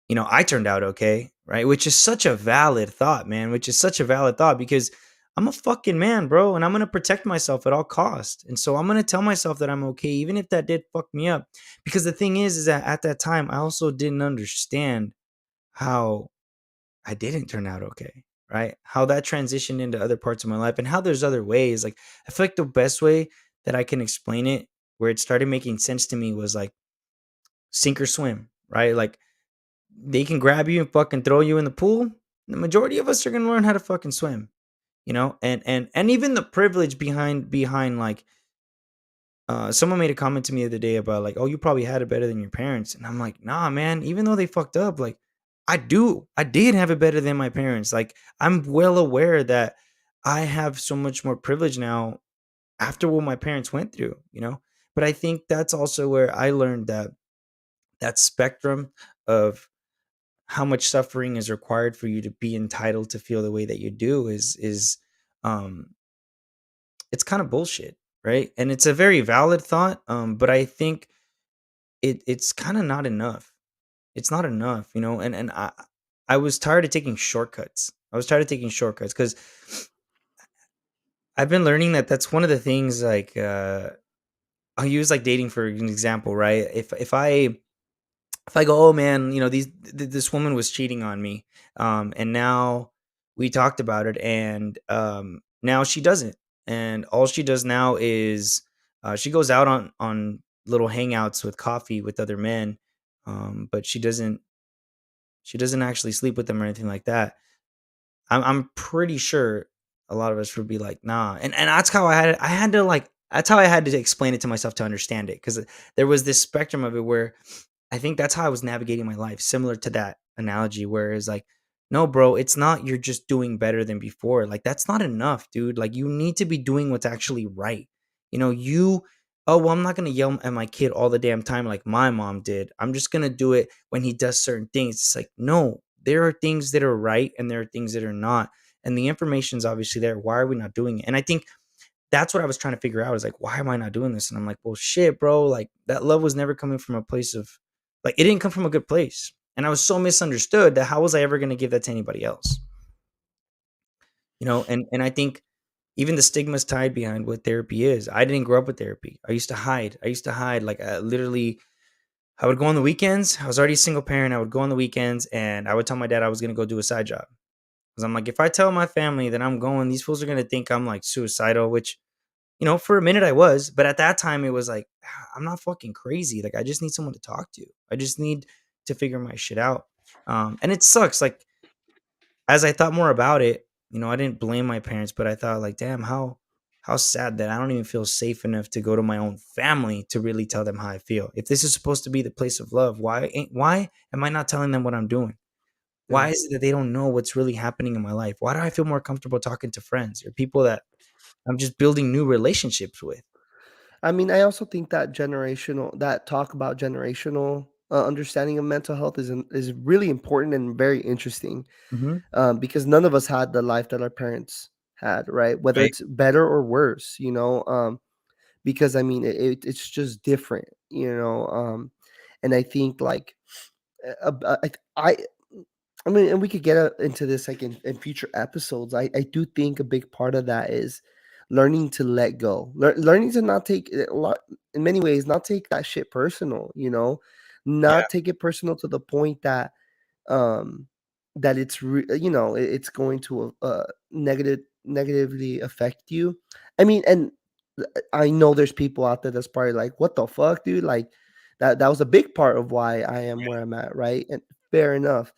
I turned out okay, right? Which is such a valid thought, man. Which is such a valid thought because I'm a fucking man, bro, and I'm gonna protect myself at all cost. And so I'm gonna tell myself that I'm okay, even if that did fuck me up. Because the thing is that at that time I also didn't understand how I didn't turn out okay, right? How that transitioned into other parts of my life and how there's other ways. Like I feel like the best way that I can explain it, where it started making sense to me, was like sink or swim, right? Like they can grab you and fucking throw you in the pool. The majority of us are gonna learn how to fucking swim, and even the privilege behind like someone made a comment to me the other day about like, oh, you probably had it better than your parents. And I'm like, nah, man, even though they fucked up, like I did have it better than my parents. Like I'm well aware that I have so much more privilege now after what my parents went through. But I think that's also where I learned that that spectrum of how much suffering is required for you to be entitled to feel the way that you do is um it's kind of bullshit, right? And it's a very valid thought, but I think it's kind of not enough. It's not enough, and I was tired of taking shortcuts. I was tired of taking shortcuts because I've been learning that that's one of the things. Like I'll use like dating for an example, right? If I go, oh man, this woman was cheating on me, and now we talked about it, and now she doesn't, and all she does now is she goes out on little hangouts with coffee with other men, but she doesn't actually sleep with them or anything like that. I'm pretty sure a lot of us would be like, nah, and that's how I had to like that's how I had to explain it to myself to understand it because there was this spectrum of it where I think that's how I was navigating my life, similar to that analogy, where it's like, no, bro, it's not you're just doing better than before. Like, that's not enough, dude. Like, you need to be doing what's actually right. Oh, well, I'm not going to yell at my kid all the damn time like my mom did. I'm just going to do it when he does certain things. It's like, no, there are things that are right and there are things that are not. And the information's obviously there. Why are we not doing it? And I think that's what I was trying to figure out, is like, why am I not doing this? And I'm like, well, shit, bro. Like, that love was never coming from a place of, like, it didn't come from a good place. And I was so misunderstood that how was I ever going to give that to anybody else? And I think even the stigmas tied behind what therapy is. I didn't grow up with therapy. I used to hide. Like, literally, I would go on the weekends. I was already a single parent. I would go on the weekends and I would tell my dad I was going to go do a side job. Because I'm like, if I tell my family that I'm going, these fools are going to think I'm like suicidal, which, for a minute I was. But at that time, it was like, I'm not fucking crazy. Like, I just need someone to talk to. I just need to figure my shit out. And it sucks. Like, as I thought more about it, I didn't blame my parents, but I thought, like, damn, how sad that I don't even feel safe enough to go to my own family to really tell them how I feel. If this is supposed to be the place of love, why am I not telling them what I'm doing? Why Yeah. is it that they don't know what's really happening in my life? Why do I feel more comfortable talking to friends or people that I'm just building new relationships with? I mean, I also think that that talk about generational understanding of mental health is really important and very interesting, Mhm. because none of us had the life that our parents had, right? Whether Right. it's better or worse, because I mean, it's just different, and I think like I mean, and we could get into this like in future episodes. I do think a big part of that is learning to let go, learning to not take a lot, in many ways, not take that shit personal, Yeah. not take it personal to the point um that it's going to negatively affect you. I mean, and I know there's people out there that's probably like, what the fuck, dude? Like that was a big part of why I am where I'm at, right? And fair enough.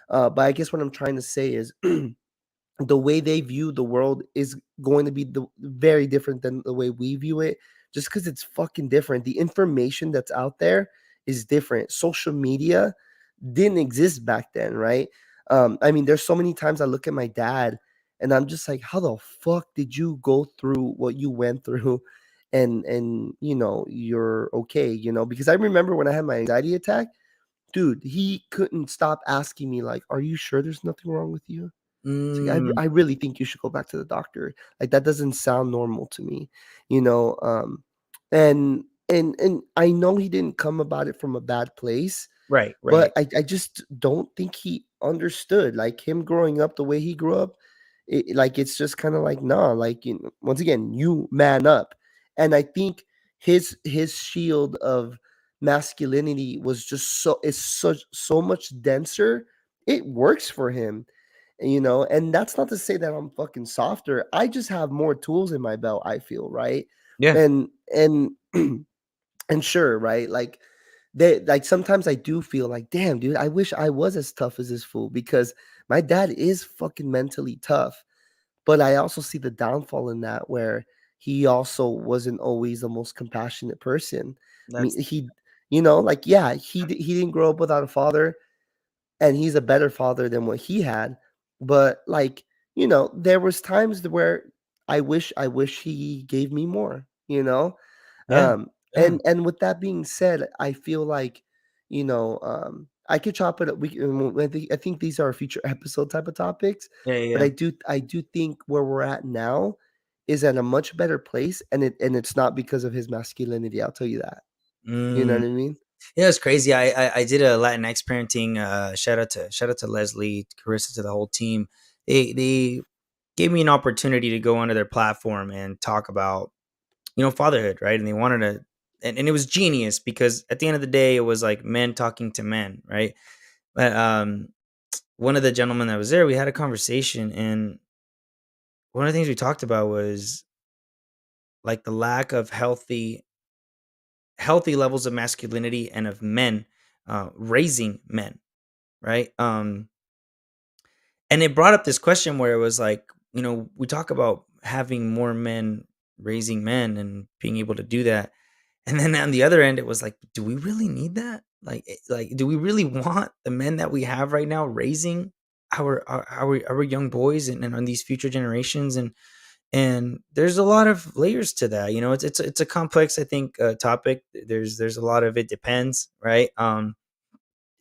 But I guess what I'm trying to say is the way they view the world is going to be very different than the way we view it, just because it's fucking different. The information that's out there is different. Social media didn't exist back then, right? I mean, there's so many times I look at my dad and I'm just like, how the fuck did you go through what you went through? And you're okay, because I remember when I had my anxiety attack, dude, he couldn't stop asking me, like, are you sure there's nothing wrong with you? It's like, Mm, I really think you should go back to the doctor. Like, that doesn't sound normal to me, and I know he didn't come about it from a bad place, right, but right. I just don't think he understood, like, him growing up the way he grew up, like, it's just kinda like, "Nah," like, once again, you man up, and I think his shield of masculinity was just so much denser, it works for him, and that's not to say that I'm fucking softer, I just have more tools in my belt, I feel, right? Yeah. And and sure, right? Like sometimes I do feel like, damn, dude, I wish I was as tough as this fool because my dad is fucking mentally tough. But I also see the downfall in that where he also wasn't always the most compassionate person. I That's mean, like, yeah, he didn't grow up without a father, and he's a better father than what he had. But like, there was times where I wish he gave me more, yeah. Yeah. and with that being said, I feel like, I could chop it up. I think these are future episode type of topics, Yeah, yeah, but yeah. I do think where we're at now is at a much better place, and it's not because of his masculinity. I'll tell you that. You know Mm. what I mean? Yeah, it's crazy. I did a Latinx parenting. Shout out to Leslie, Carissa, to the whole team. They gave me an opportunity to go onto their platform and talk about fatherhood, right? And they wanted to, and it was genius because at the end of the day, it was like men talking to men, right? But one of the gentlemen that was there, we had a conversation, and one of the things we talked about was like the lack of healthy levels of masculinity and of men raising men, right? And it brought up this question where it was like, we talk about having more men raising men and being able to do that. And then on the other end, it was like, do we really need that? Like, do we really want the men that we have right now raising our young boys and on these future generations? And there's a lot of layers to that. It's a complex, I think, topic. There's a lot of it depends, right?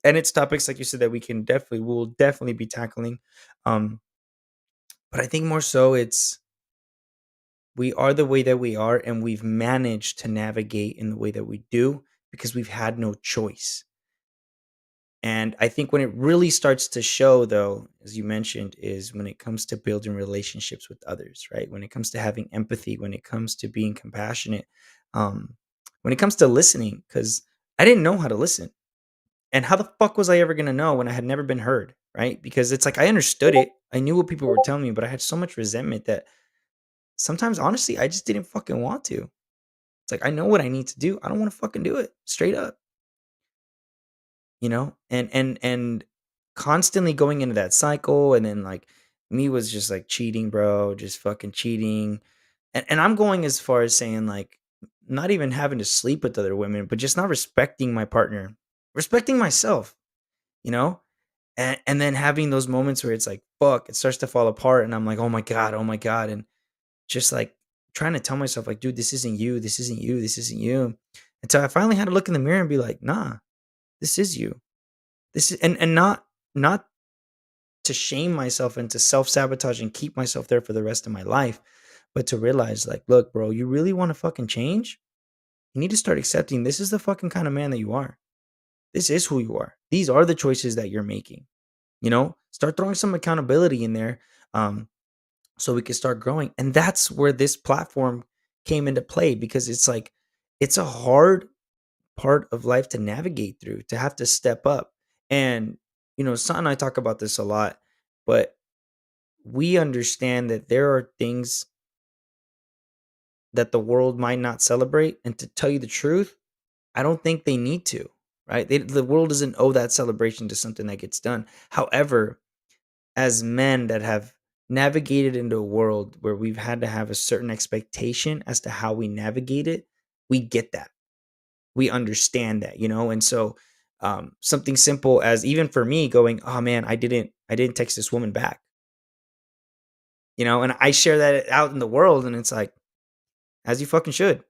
and it's topics like you said that we'll definitely be tackling. Um, but I think more so it's we are the way that we are, and we've managed to navigate in the way that we do because we've had no choice. And I think when it really starts to show, though, as you mentioned, is when it comes to building relationships with others, right? When it comes to having empathy, when it comes to being compassionate, um, when it comes to listening, because I didn't know how to listen. And how the fuck was I ever going to know when I had never been heard, right? Because it's like I understood it. I knew what people were telling me, but I had so much resentment that sometimes, honestly, I just didn't fucking want to. It's like I know what I need to do. I don't want to fucking do it straight up. And constantly going into that cycle, and then, like, me was just, like, cheating, bro, just fucking cheating, and I'm going as far as saying, like, not even having to sleep with other women, but just not respecting my partner, respecting myself, you know? And then having those moments where it's like, fuck, it starts to fall apart, and I'm like, oh my god," and just, like, trying to tell myself, like, "Dude, this isn't you, this isn't you, this isn't you." Until I finally had to look in the mirror and be like, "Nah, this is you." This is and not to shame myself and to self-sabotage and keep myself there for the rest of my life, but to realize, like, "Look, bro, you really wanna fucking change? You need to start accepting this is the fucking kinda man that you are. This is who you are. These are the choices that you're making." You know? Start throwing some accountability in there, um, so we can start growing, and that's where this platform came into play because it's like it's a hard part of life to navigate through, to have to step up. And, Son and I talk about this a lot, but we understand that there are things that the world might not celebrate. And to tell you the truth, I don't think they need to, right? The world doesn't owe that celebration to something that gets done. However, as men that have navigated into a world where we've had to have a certain expectation as to how we navigate it, we get that. We understand that, and so, something simple as even for me going, "Oh, man, I didn't text this woman back," and I share that out in the world, and it's like, "As you fucking should."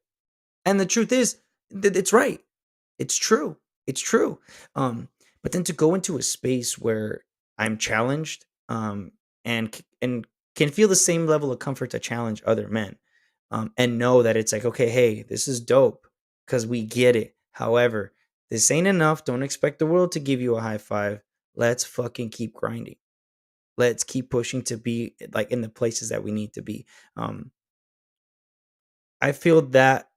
And the truth is that it's right. It's true. It's true. But then to go into a space where I'm challenged, and can feel the same level of comfort to challenge other men, and know that it's like, okay, hey, this is dope because we get it. However, this ain't enough. Don't expect the world to give you a high five. Let's fucking keep grinding. Let's keep pushing to be like in the places that we need to be. Um, I feel that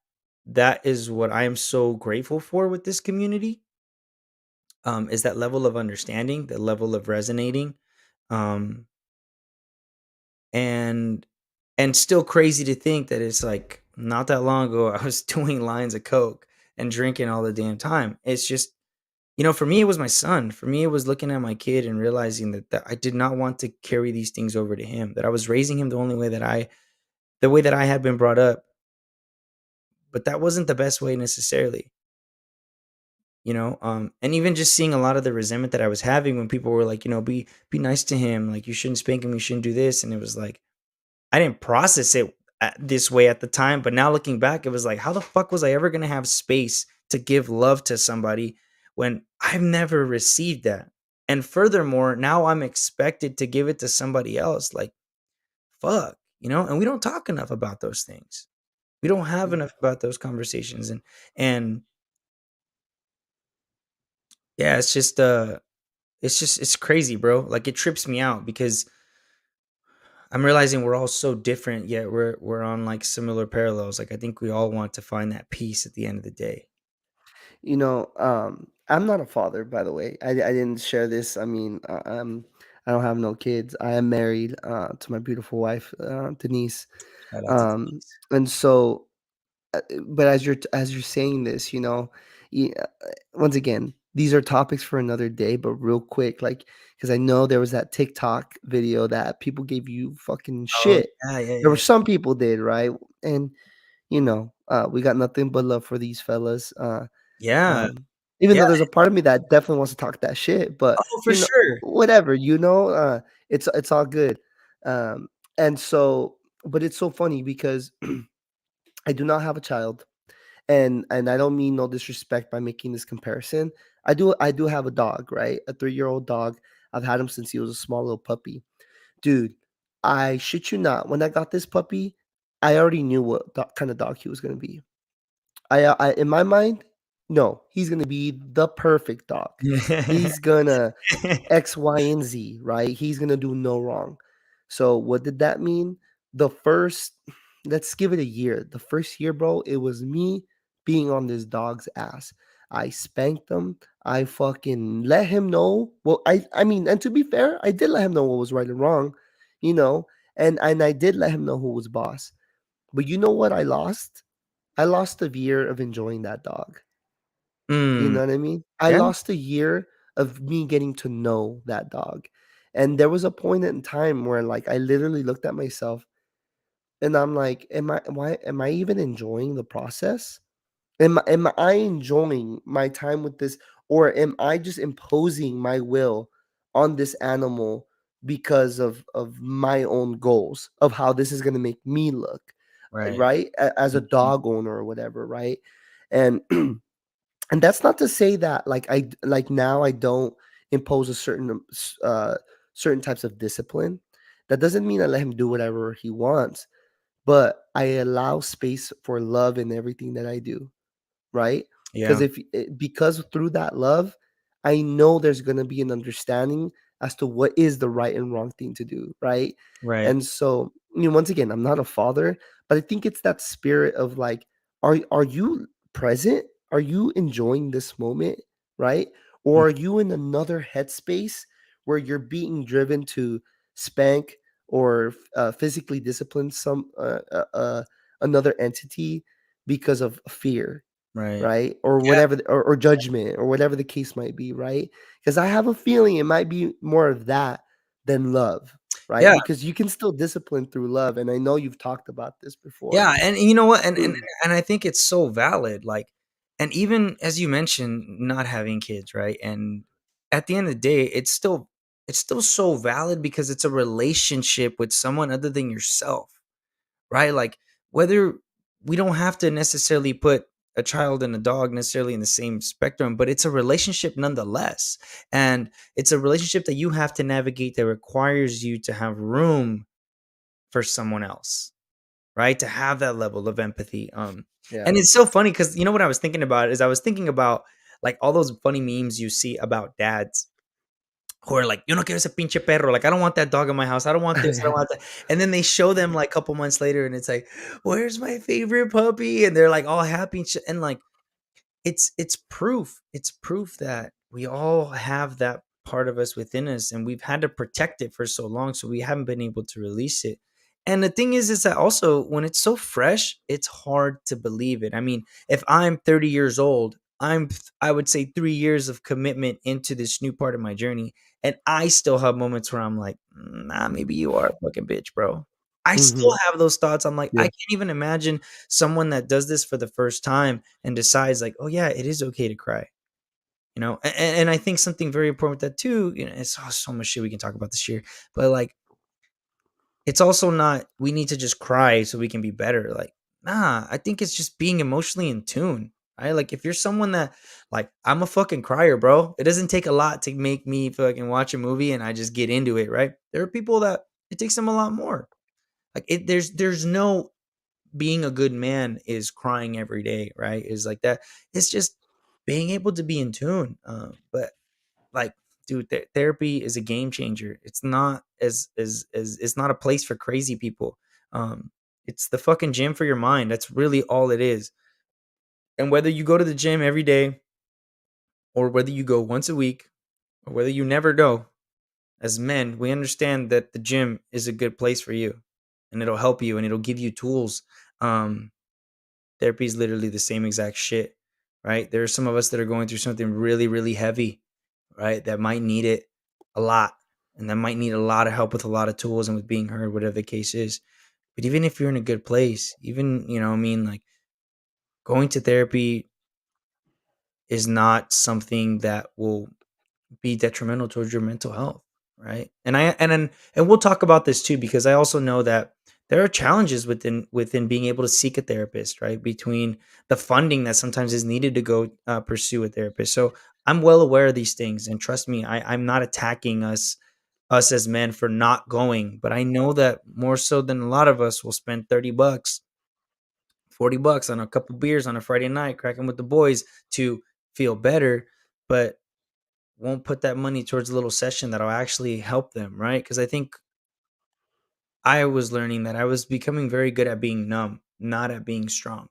that is what I am so grateful for with this community, is that level of understanding, the level of resonating, um, and still crazy to think that it's like not that long ago I was doing lines of coke and drinking all the damn time. It's just, for me it was my son. For me it was looking at my kid and realizing that I did not want to carry these things over to him. That I was raising him the way that I had been brought up, but that wasn't the best way necessarily. And even just seeing a lot of the resentment that I was having when people were like, be nice to him, like you shouldn't spank him, you shouldn't do this, and it was like I didn't process it this way at the time, but now looking back, it was like, how the fuck was I ever gonna have space to give love to somebody when I've never received that? And furthermore, now I'm expected to give it to somebody else. Like, fuck, And we don't talk enough about those things. We don't have Mm. enough about those conversations, and yeah, it's crazy, bro. Like it trips me out because I'm realizing we're all so different, yet we're on like similar parallels. Like I think we all want to find that peace at the end of the day. I'm not a father, by the way. I didn't share this. I mean, I don't have no kids. I am married to my beautiful wife, Denise. Shout out to Denise. And so, but as you're saying this, once again, these are topics for another day. But real quick, like, because I know there was that TikTok video that people gave you fucking Oh shit. yeah, yeah, There were yeah. some people did, right? And we got nothing but love for these fellas. Yeah, Um, Even yeah. though there's a part of me that definitely wants to talk that shit, but, Oh, for sure. whatever, it's all good. Um, and so but it's so funny because I do not have a child, and I don't mean no disrespect by making this comparison. I do have a dog, right? A 3-year-old dog. I've had him since he was a small little puppy. Dude, I shit you not, when I got this puppy, I already knew what kind of dog he was gonna be. I in my mind, no, he's gonna be the perfect dog. He's gonna X, Y, and Z, right? He's gonna do no wrong. So what did that mean? The first, let's give it a year. The first year, bro, it was me being on this dog's ass. I spanked him. I fucking let him know. Well, I mean, and to be fair, I did let him know what was right and wrong, you know, and I did let him know who was boss. But you know what I lost? I lost a year of enjoying that dog. You Mm, know what I mean? I yeah, lost a year of me getting to know that dog. And there was a point in time where like I literally looked at myself and I'm like, am I even enjoying the process? Am I enjoying my time with this, or am I just imposing my will on this animal because of my own goals of how this is gonna make me look, right. right? As a Mhm. dog owner or whatever, right? And and that's not to say that like now I don't impose a certain types of discipline. That doesn't mean I let him do whatever he wants, but I allow space for love in everything that I do, right? Yeah, Because through that love, I know there's gonna be an understanding as to what is the right and wrong thing to do, right? right. And so, once again, I'm not a father, but I think it's that spirit of like, are you present? Are you enjoying this moment, right? Mm, Or are you in another headspace where you're being driven to spank or physically discipline another entity because of fear, right. right? Or Yeah, whatever, or judgment, or whatever the case might be, right? Because I have a feeling it might be more of that than love, right? yeah. Because you can still discipline through love, and I know you've talked about this before. Yeah, and you know what? And I think it's so valid, like, and even as you mentioned, not having kids, right? And at the end of the day, it's still so valid because it's a relationship with someone other than yourself, right? Like, whether we don't have to necessarily put a child and a dog necessarily in the same spectrum, but it's a relationship nonetheless. And it's a relationship that you have to navigate that requires you to have room for someone else, right? To have that level of empathy. And Yeah. it's so funny because you know what I was thinking about is I was thinking about like all those funny memes you see about dads who are like, "Yo no quiero ese pinche perro." Like, I don't want that dog in my house. I don't want this. I don't want that. And then they show them like a couple months later, and it's like, "Where's my favorite puppy?" And they're like all happy and shit. And like, it's proof that we all have that part of us within us, and we've had to protect it for so long, so we haven't been able to release it. And the thing is that also when it's so fresh, it's hard to believe it. I mean, if I'm 30 years old, I would say 3 years of commitment into this new part of my journey, and I still have moments where I'm like, nah, maybe you are a fucking bitch, bro. I still Hmm. have those thoughts. I'm like, I Yeah. can't even imagine someone that does this for the first time and decides like, oh yeah, it is okay to cry. And I think something very important with that too. It's so much shit we can talk about this year, but like, it's also not we need to just cry so we can be better. Like, nah, I think it's just being emotionally in tune. Right? Like, if you're someone that like, I'm a fucking crier, bro. It doesn't take a lot to make me fucking watch a movie and I just get into it. Right? There are people that it takes them a lot more. Like, there's no being a good man is crying every day, right? Is like that. It's just being able to be in tune. But like, dude, therapy is a game changer. It's not as it's not a place for crazy people. Um, it's the fucking gym for your mind. That's really all it is. And whether you go to the gym every day or whether you go once a week or whether you never go, as men, we understand that the gym is a good place for you, and it'll help you and it'll give you tools. Um, Therapy is literally the same exact shit, right? There are some of us that are going through something really, really heavy, right? That might need it a lot, and that might need a lot of help with a lot of tools and with being heard, whatever the case is. But even if you're in a good place, even, I mean, like, going to therapy is not something that will be detrimental towards your mental health, right? And we'll talk about this too because I also know that there are challenges within being able to seek a therapist, right? Between the funding that sometimes is needed to go pursue a therapist. So I'm well aware of these things, and trust me, I'm not attacking us as men for not going, but I know that more so than a lot of us will spend $30, $40 on a couple beers on a Friday night, cracking with the boys to feel better, but won't put that money towards a little session that'll actually help them, right? Because I think I was learning that I was becoming very good at being numb, not at being strong,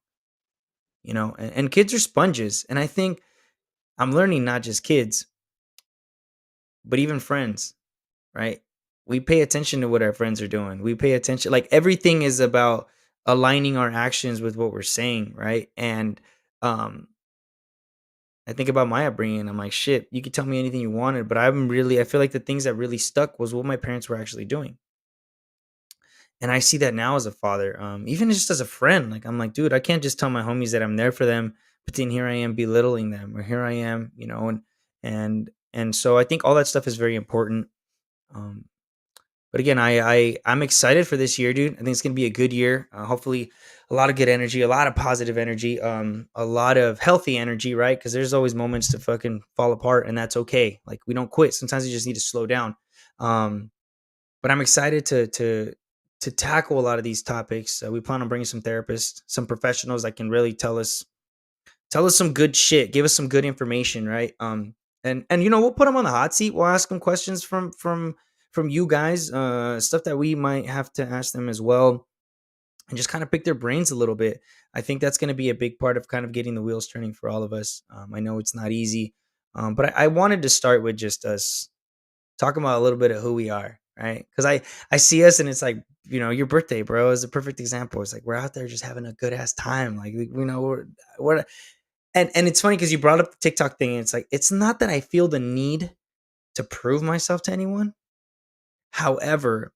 and kids are sponges. And I think I'm learning not just kids, but even friends, right? We pay attention to what our friends are doing. We pay attention, like everything is about aligning our actions with what we're saying, right? And um, I think about my upbringing. I'm like, shit, you could tell me anything you wanted, but I feel like the things that really stuck was what my parents were actually doing. And I see that now as a father, even just as a friend. Like, I'm like, dude, I can't just tell my homies that I'm there for them, but then here I am belittling them, or here I am, and so I think all that stuff is very important. Um, but again, I'm excited for this year, dude. I think it's gonna be a good year. Hopefully, a lot of good energy, a lot of positive energy, a lot of healthy energy, right? Because there's always moments to fucking fall apart, and that's okay. Like, we don't quit. Sometimes you just need to slow down. Um, but I'm excited to tackle a lot of these topics. We plan on bringing some therapists, some professionals that can really tell us some good shit, give us some good information, right? And we'll put them on the hot seat. We'll ask them questions from you guys, stuff that we might have to ask them as well, and just kind of pick their brains a little bit. I think that's going to be a big part of kind of getting the wheels turning for all of us. I know it's not easy, but I wanted to start with just us talking about a little bit of who we are, right? Because I see us, and it's like, your birthday, bro, is a perfect example. It's like we're out there just having a good ass time. Like, we're and it's funny because you brought up the TikTok thing, and it's like, it's not that I feel the need to prove myself to anyone. However,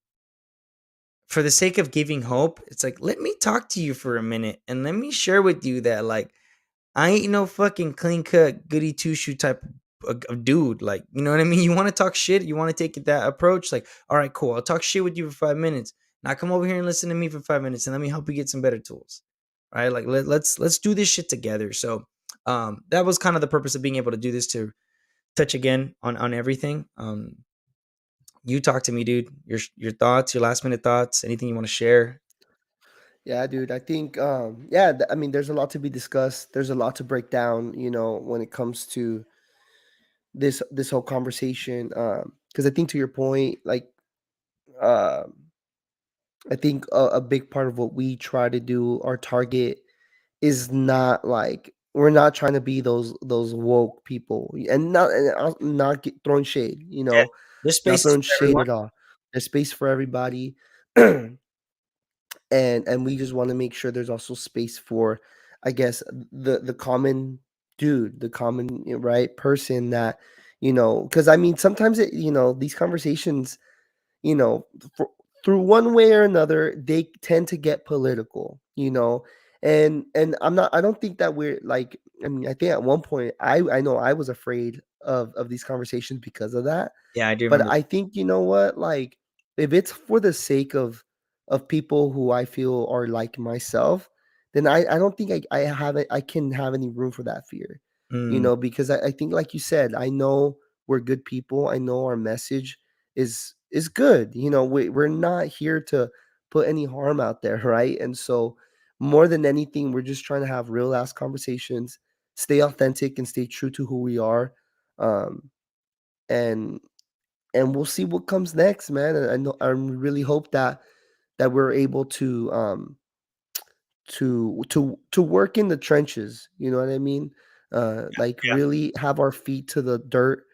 for the sake of giving hope, it's like, let me talk to you for a minute and let me share with you that, like, I ain't no fucking clean cut, goody two shoe type of dude. Like, you know what I mean? You want to talk shit? You want to take that approach? Like, all right, cool. I'll talk shit with you for 5 minutes. Now come over here and listen to me for 5 minutes, and let me help you get some better tools. All right, like let's do this shit together. So, that was kind of the purpose of being able to do this, to touch again on everything. You talk to me, dude. Your thoughts, your last minute thoughts, anything you want to share. Yeah, dude. I think, yeah. I mean, there's a lot to be discussed. There's a lot to break down. When it comes to this whole conversation. Because I think, to your point, like, um, I think a big part of what we try to do, our target, is not like, we're not trying to be those woke people, and not throwing shade. Yeah, there's Not spaces throwing for shade everyone. at all. There's space for everybody. And we just want to make sure there's also space for, I guess, the common dude, the common, right, person, that, because I mean, sometimes these conversations, you know, for, through one way or another, they tend to get political, and I don't think that we're like, I mean, I think at one point, I know I was afraid of these conversations because of that. Yeah, I do But remember. I think, you know what, like, if it's for the sake of people who I feel are like myself, then I don't think I can have any room for that fear, Mm, because I think, like you said, I know we're good people. I know our message is good. We're not here to put any harm out there, right? And so, more than anything, we're just trying to have real ass conversations, stay authentic, and stay true to who we are. Um, and and we'll see what comes next, man. And I really hope that we're able to work in the trenches. You know what I mean? Like, yeah. really have our feet to the dirt,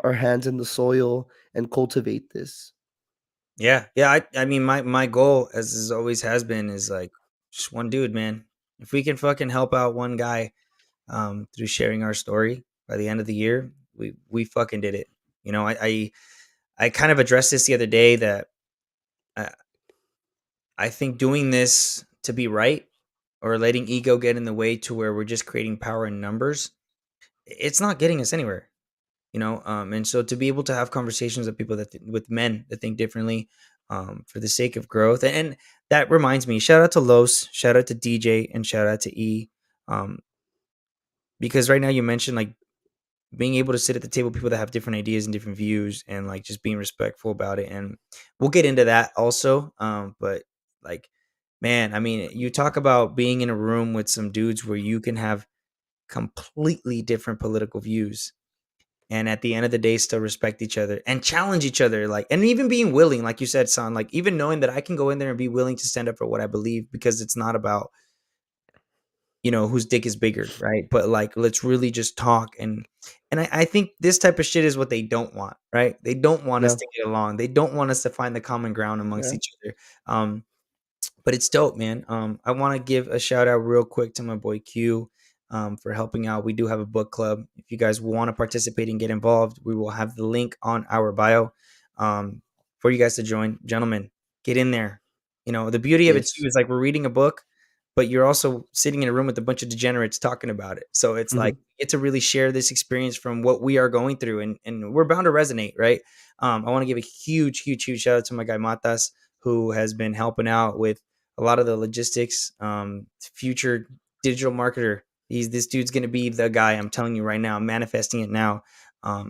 our hands in the soil, and cultivate this. Yeah, yeah. I mean, my goal, as always has been, is like just one dude, man. If we can fucking help out one guy, through sharing our story by the end of the year, we fucking did it. I kind of addressed this the other day, that I, I think doing this to be right, or letting ego get in the way to where we're just creating power in numbers, it's not getting us anywhere. And so to be able to have conversations with people with men that think differently, for the sake of growth. And that reminds me, shout out to Los, shout out to DJ, and shout out to E, um because right now you mentioned, like, being able to sit at the table with people that have different ideas and different views, and like just being respectful about it. And we'll get into that also. But like, man, I mean, you talk about being in a room with some dudes where you can have completely different political views, and at the end of the day still respect each other and challenge each other, like, and even being willing, like you said, son, like even knowing that I can go in there and be willing to stand up for what I believe, because it's not about, whose dick is bigger, right? But like, let's really just talk. And I think this type of shit is what they don't want, right? They don't want us Yeah. to get along. They don't want us to find the common ground amongst Yeah. each other. But it's dope, man. I want to give a shout out real quick to my boy Q, for helping out. We do have a book club. If you guys want to participate and get involved, we will have the link on our bio, for you guys to join. Gentlemen, get in there. The beauty of it too Yes. is like we're reading a book, but you're also sitting in a room with a bunch of degenerates talking about it. So it's like Mhm. we get to really share this experience from what we are going through, and we're bound to resonate, right? I want to give a huge, huge, huge shout out to my guy Matas, who has been helping out with a lot of the logistics. Future digital marketer. This dude's gonna be the guy. I'm telling you right now. I'm manifesting it now.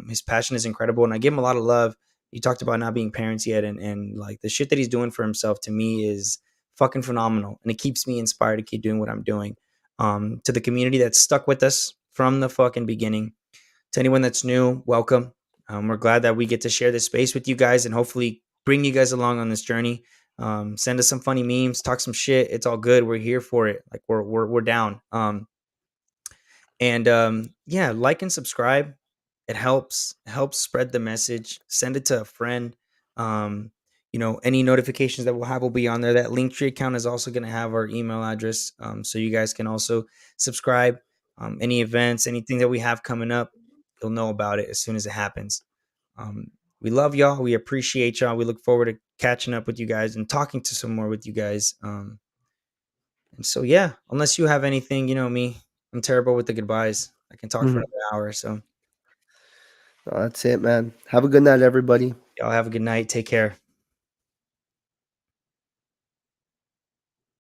His passion is incredible, and I give him a lot of love. You talked about not being parents yet, and like the shit that he's doing for himself to me is fucking phenomenal, and it keeps me inspired to keep doing what I'm doing. To the community that's stuck with us from the fucking beginning, to anyone that's new, welcome. We're glad that we get to share this space with you guys and hopefully bring you guys along on this journey. Send us some funny memes, talk some shit. It's all good. We're here for it. Like we're down. And yeah, like and subscribe. It helps spread the message. Send it to a friend. Um, any notifications that we'll have will be on there. That Linktree account is also going to have our email address, so you guys can also subscribe. Any events, anything that we have coming up, you'll know about it as soon as it happens. Um, we love y'all. We appreciate y'all. We look forward to catching up with you guys and talking to some more with you guys. And so, yeah, unless you have anything, you know me, I'm terrible with the goodbyes. I can talk for Mhm. another hour. So, That's it, man. Have a good night, everybody. y'all have a good night. Take care.